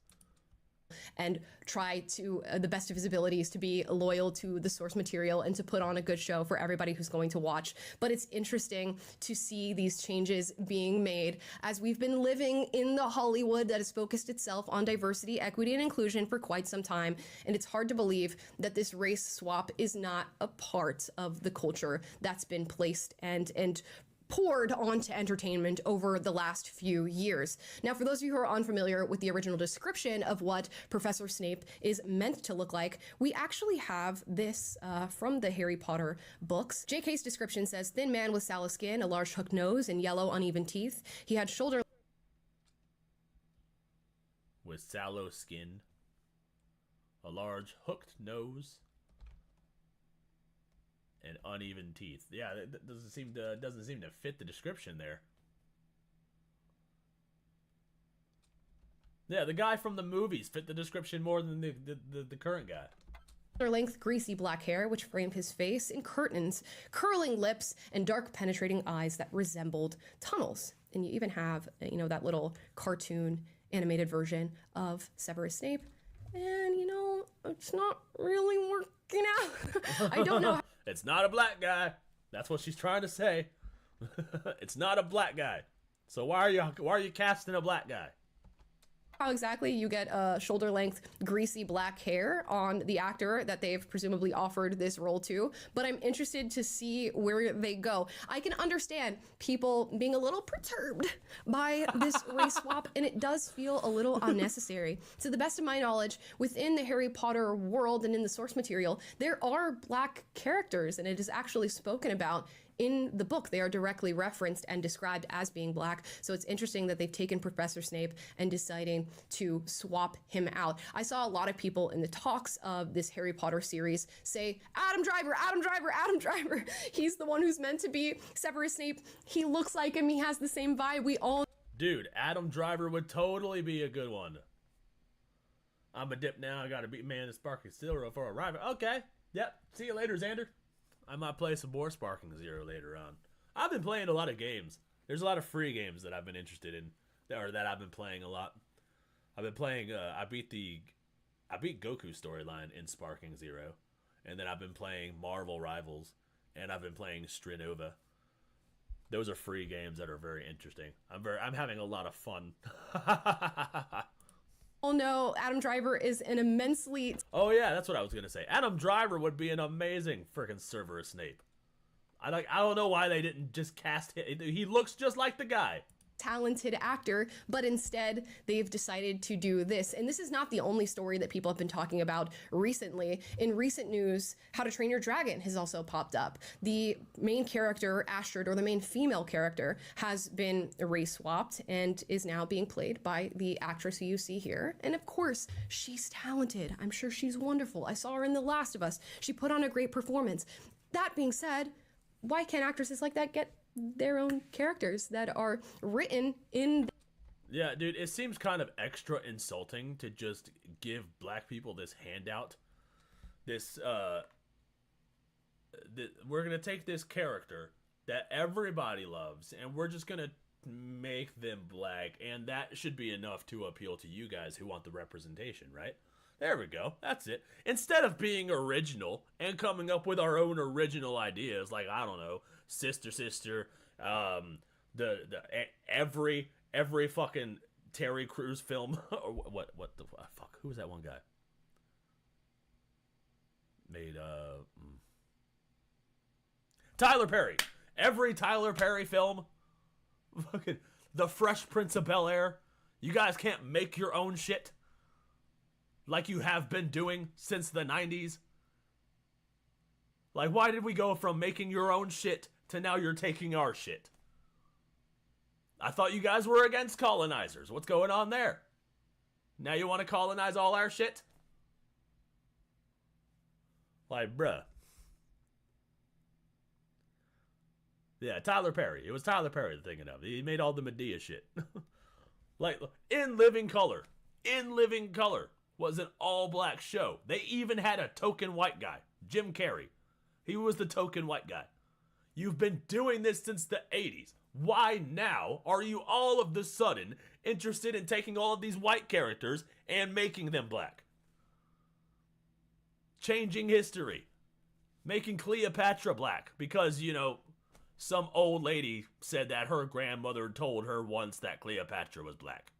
And try to the best of his abilities to be loyal to the source material and to put on a good show for everybody who's going to watch. But it's interesting to see these changes being made as we've been living in the Hollywood that has focused itself on diversity, equity, and inclusion for quite some time. And it's hard to believe that this race swap is not a part of the culture that's been placed and poured onto entertainment over the last few years. Now, for those of you who are unfamiliar with the original description of what Professor Snape is meant to look like, we actually have this from the Harry Potter books. J.K.'s description says, thin man with sallow skin, a large hooked nose, and yellow uneven teeth. He had shoulder... With sallow skin, a large hooked nose, and uneven teeth. Yeah, that doesn't seem to fit the description there. Yeah, the guy from the movies fit the description more than the current guy. Length, greasy black hair, which framed his face in curtains, curling lips, and dark penetrating eyes that resembled tunnels. And you even have, you know, that little cartoon animated version of Severus Snape. And, you know, it's not really working out. I don't know. It's not a black guy. That's what she's trying to say. It's not a black guy. So why are you casting a black guy? How exactly you get shoulder length greasy black hair on the actor that they've presumably offered this role to, but I'm interested to see where they go. I can understand people being a little perturbed by this race swap, and it does feel a little unnecessary. To the best of my knowledge, within the Harry Potter world and in the source material, there are black characters, and it is actually spoken about in the book. They are directly referenced and described as being black. So it's interesting that they've taken Professor Snape and deciding to swap him out. I saw a lot of people in the talks of this Harry Potter series say, Adam Driver, Adam Driver, Adam Driver. He's the one who's meant to be Severus Snape. He looks like him. He has the same vibe. We all... Dude, Adam Driver would totally be a good one. I'm a dip now. I gotta beat man in Sparking Zero for a rival. Okay. Yep. See you later, Xander. I might play some more Sparking Zero later on. I've been playing a lot of games. There's a lot of free games that I've been interested in, or that I've been playing a lot. I've been playing. I beat Goku storyline in Sparking Zero, and then I've been playing Marvel Rivals, and I've been playing Strinova. Those are free games that are very interesting. I'm having a lot of fun. Oh no, Adam Driver is an immensely... Oh yeah, that's what I was gonna say. Adam Driver would be an amazing freaking Severus Snape. I don't know why they didn't just cast him. He looks just like the guy. Talented actor, but instead they've decided to do this. And this is not the only story that people have been talking about recently. In recent news, How to Train Your Dragon has also popped up. The main character, Astrid, or the main female character, has been race swapped and is now being played by the actress who you see here. And of course, she's talented. I'm sure she's wonderful. I saw her in The Last of Us. She put on a great performance. That being said, why can't actresses like that get their own characters that are written in... Yeah, dude, it seems kind of extra insulting to just give black people this handout. We're gonna take this character that everybody loves, and we're just gonna make them black, and that should be enough to appeal to you guys who want the representation, right? There we go. That's it. Instead of being original and coming up with our own original ideas, like, I don't know, Sister, every fucking Terry Crews film, or what the fuck? Who was that one guy? Made Tyler Perry. Every Tyler Perry film, fucking The Fresh Prince of Bel-Air. You guys can't make your own shit like you have been doing since the 90s. Like, why did we go from making your own shit to now you're taking our shit? I thought you guys were against colonizers. What's going on there? Now you want to colonize all our shit? Like, bruh. Yeah, Tyler Perry. It was Tyler Perry I'm thinking of. He made all the Medea shit. Like, In Living Color. In Living Color was an all-black show. They even had a token white guy. Jim Carrey. He was the token white guy. You've been doing this since the 80s. Why now are you all of the sudden interested in taking all of these white characters and making them black? Changing history. Making Cleopatra black because, you know, some old lady said that her grandmother told her once that Cleopatra was black.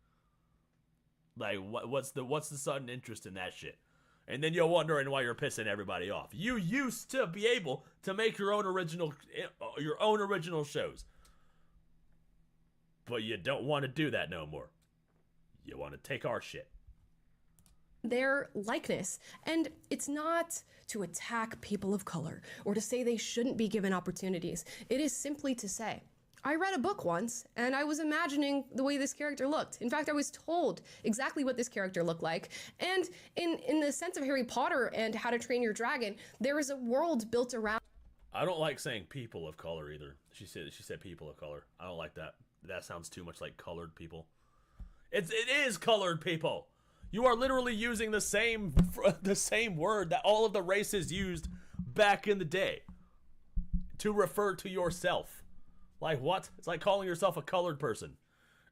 Like, what's the sudden interest in that shit? And then you're wondering why you're pissing everybody off. You used to be able to make your own original shows. But you don't want to do that no more. You want to take our shit. Their likeness. And it's not to attack people of color or to say they shouldn't be given opportunities. It is simply to say, I read a book once and I was imagining the way this character looked. In fact, I was told exactly what this character looked like. And in the sense of Harry Potter and How to Train Your Dragon, there is a world built around. I don't like saying people of color either. She said people of color. I don't like that. That sounds too much like colored people. It is colored people. You are literally using the same word that all of the races used back in the day to refer to yourself. Like what? It's like calling yourself a colored person.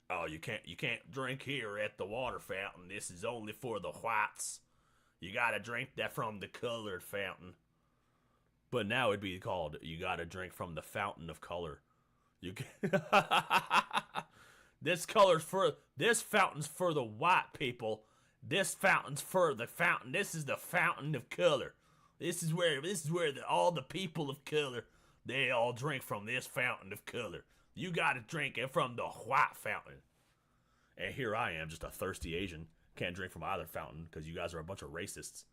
Oh, you can't drink here at the water fountain. This is only for the whites. You gotta drink that from the colored fountain. But now it'd be called, you gotta drink from the fountain of color. You can this fountain's for the white people. This fountain's for the fountain. This is the fountain of color. This is where all the people of color, they all drink from this fountain of color. You gotta drink it from the white fountain. And here I am, just a thirsty Asian. Can't drink from either fountain because you guys are a bunch of racists.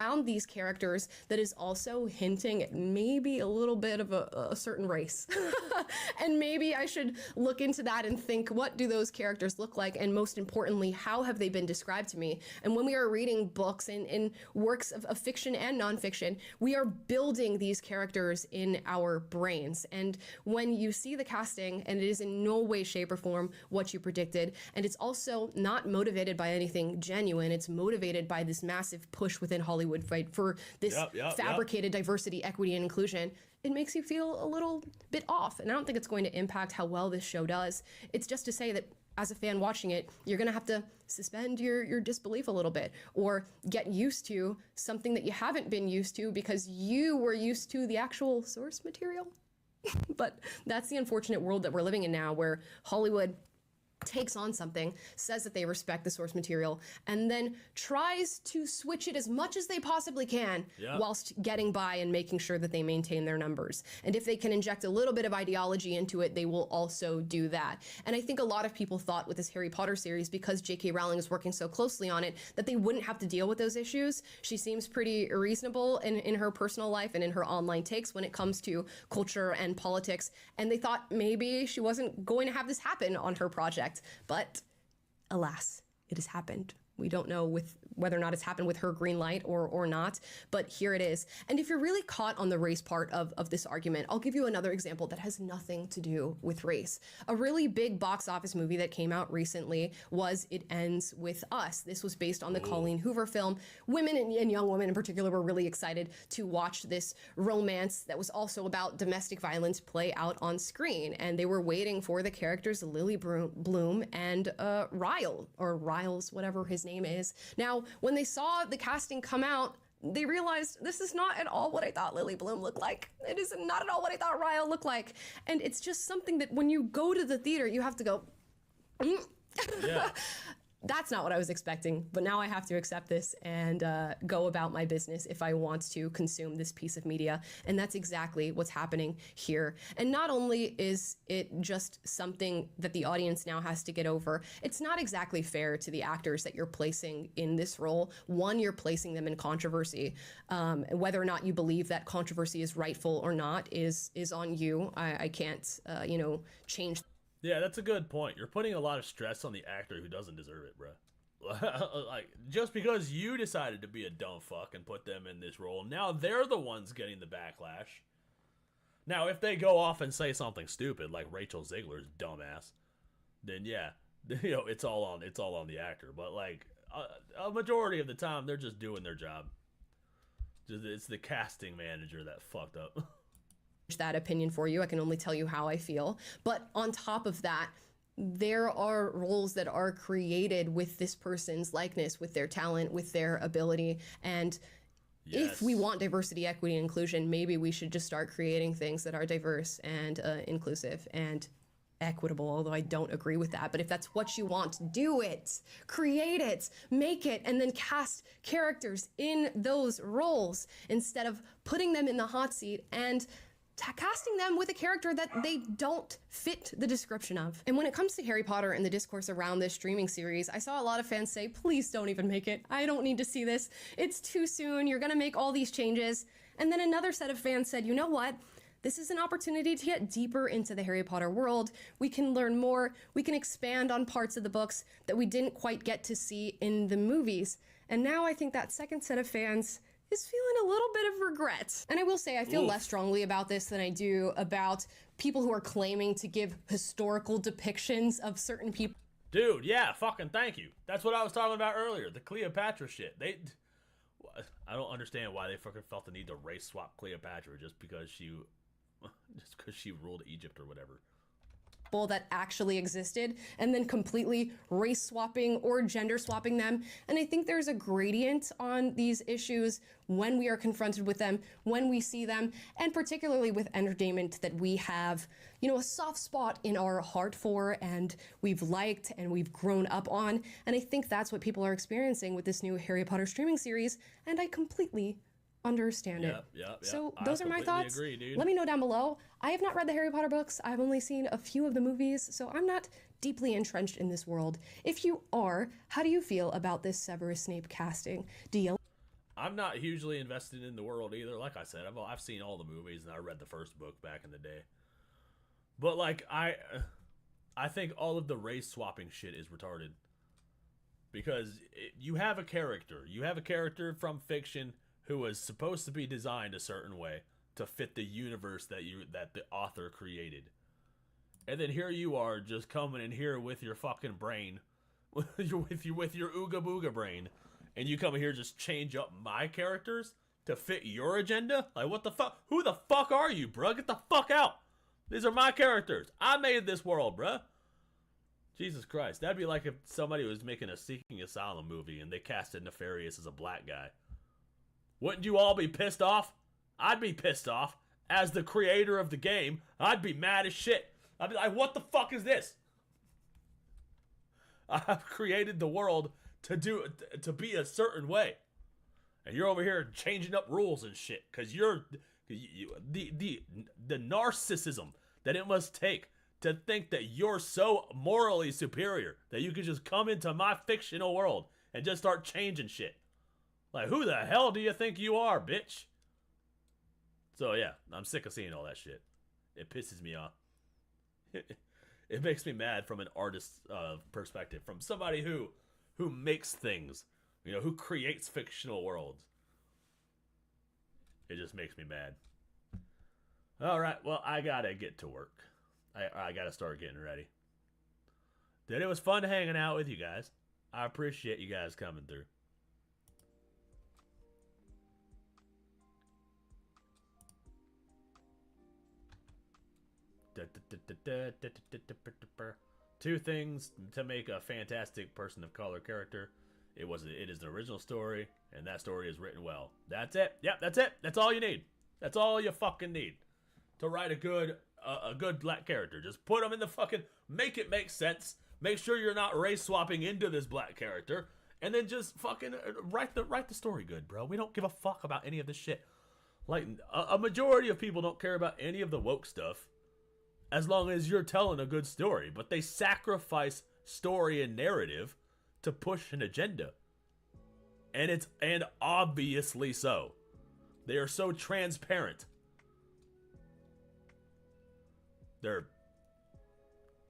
Around these characters that is also hinting at maybe a little bit of a certain race. And maybe I should look into that and think, what do those characters look like? And most importantly, how have they been described to me? And when we are reading books and works of fiction and nonfiction, we are building these characters in our brains. And when you see the casting, and it is in no way, shape, or form what you predicted, and it's also not motivated by anything genuine, it's motivated by this massive push within Hollywood fight for this fabricated diversity, equity, and inclusion, it makes you feel a little bit off. And I don't think it's going to impact how well this show does. It's just to say that as a fan watching it, you're going to have to suspend your disbelief a little bit or get used to something that you haven't been used to because you were used to the actual source material. But that's the unfortunate world that we're living in now, where Hollywood takes on something, says that they respect the source material, and then tries to switch it as much as they possibly can whilst getting by and making sure that they maintain their numbers. And if they can inject a little bit of ideology into it, they will also do that. And I think a lot of people thought with this Harry Potter series, because J.K. Rowling is working so closely on it, that they wouldn't have to deal with those issues. She seems pretty reasonable in her personal life and in her online takes when it comes to culture and politics. And they thought maybe she wasn't going to have this happen on her project. But alas, it has happened. We don't know with whether or not it's happened with her green light or not, but here it is. And if you're really caught on the race part of this argument, I'll give you another example that has nothing to do with race. A really big box office movie that came out recently was It Ends With Us. This was based on the Colleen Hoover film. Women and young women in particular were really excited to watch this romance that was also about domestic violence play out on screen. And they were waiting for the characters Lily Bloom and Ryle, or Riles, whatever his name is. Now, when they saw the casting come out, they realized this is not at all what I thought Lily Bloom looked like. It is not at all what I thought Ryle looked like. And it's just something that when you go to the theater, you have to go, Yeah. That's not what I was expecting, but now I have to accept this and go about my business if I want to consume this piece of media. And that's exactly what's happening here. And not only is it just something that the audience now has to get over, it's not exactly fair to the actors that you're placing in this role. One, you're placing them in controversy. Whether or not you believe that controversy is rightful or not is on you. I can't, change. Yeah, that's a good point. You're putting a lot of stress on the actor who doesn't deserve it, bro. Like, just because you decided to be a dumb fuck and put them in this role, now they're the ones getting the backlash. Now, if they go off and say something stupid like Rachel Ziegler's dumbass, then yeah, it's all on the actor. But like a majority of the time, they're just doing their job. It's the casting manager that fucked up. That opinion for you. I can only tell you how I feel. But on top of that, there are roles that are created with this person's likeness, with their talent, with their ability. And if we want diversity, equity, and inclusion, maybe we should just start creating things that are diverse and inclusive and equitable, although I don't agree with that. But if that's what you want, do it, create it, make it, and then cast characters in those roles instead of putting them in the hot seat and casting them with a character that they don't fit the description of. And when it comes to Harry Potter and the discourse around this streaming series, I saw a lot of fans say, please don't even make it. I don't need to see this. It's too soon. You're gonna make all these changes. And then another set of fans said, you know what? This is an opportunity to get deeper into the Harry Potter world. We can learn more. We can expand on parts of the books that we didn't quite get to see in the movies. And now I think that second set of fans is feeling a little bit of regret. And I will say I feel less strongly about this than I do about people who are claiming to give historical depictions of certain people. Dude, yeah, fucking thank you. That's what I was talking about earlier, the Cleopatra shit. I don't understand why they fucking felt the need to race swap Cleopatra just because she ruled Egypt or whatever. That actually existed and then completely race swapping or gender swapping them. And I think there's a gradient on these issues when we are confronted with them, when we see them, and particularly with entertainment that we have, a soft spot in our heart for and we've liked and we've grown up on. And I think that's what people are experiencing with this new Harry Potter streaming series. And I completely understand it. So those are my thoughts. Agree, dude. Let me know down below. I have not read the Harry Potter books. I've only seen a few of the movies, so I'm not deeply entrenched in this world. If you are, how do you feel about this Severus Snape casting? I'm not hugely invested in the world either. Like I said, I've seen all the movies and I read the first book back in the day. But like I think all of the race swapping shit is retarded. Because you have a character from fiction who was supposed to be designed a certain way to fit the universe that the author created. And then here you are just coming in here with your fucking brain, with your ooga booga brain, and you come here just change up my characters to fit your agenda? Like, what the fuck? Who the fuck are you, bruh? Get the fuck out! These are my characters. I made this world, bruh. Jesus Christ. That'd be like if somebody was making a Seeking Asylum movie and they casted Nefarious as a black guy. Wouldn't you all be pissed off? I'd be pissed off. As the creator of the game, I'd be mad as shit. I'd be like, what the fuck is this? I've created the world to be a certain way. And you're over here changing up rules and shit. Because the narcissism that it must take to think that you're so morally superior that you can just come into my fictional world and just start changing shit. Like, who the hell do you think you are, bitch? So, yeah, I'm sick of seeing all that shit. It pisses me off. It makes me mad from an artist's perspective. From somebody who makes things. You know, who creates fictional worlds? It just makes me mad. All right, well, I gotta get to work. I gotta start getting ready. Dude, it was fun hanging out with you guys. I appreciate you guys coming through. Two things to make a fantastic person of color character. It is an original story, and that story is written well. That's it. Yep, that's it. That's all you need. That's all you fucking need to write a good black character. Just put them in the fucking, make it make sense. Make sure you're not race swapping into this black character, and then just fucking write the story good, bro. We don't give a fuck about any of this shit. Like a majority of people don't care about any of the woke stuff, as long as you're telling a good story. But they sacrifice story and narrative to push an agenda, and obviously so. They are so transparent. They're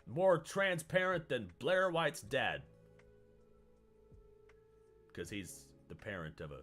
more transparent than Blair White's dad, because he's the parent of a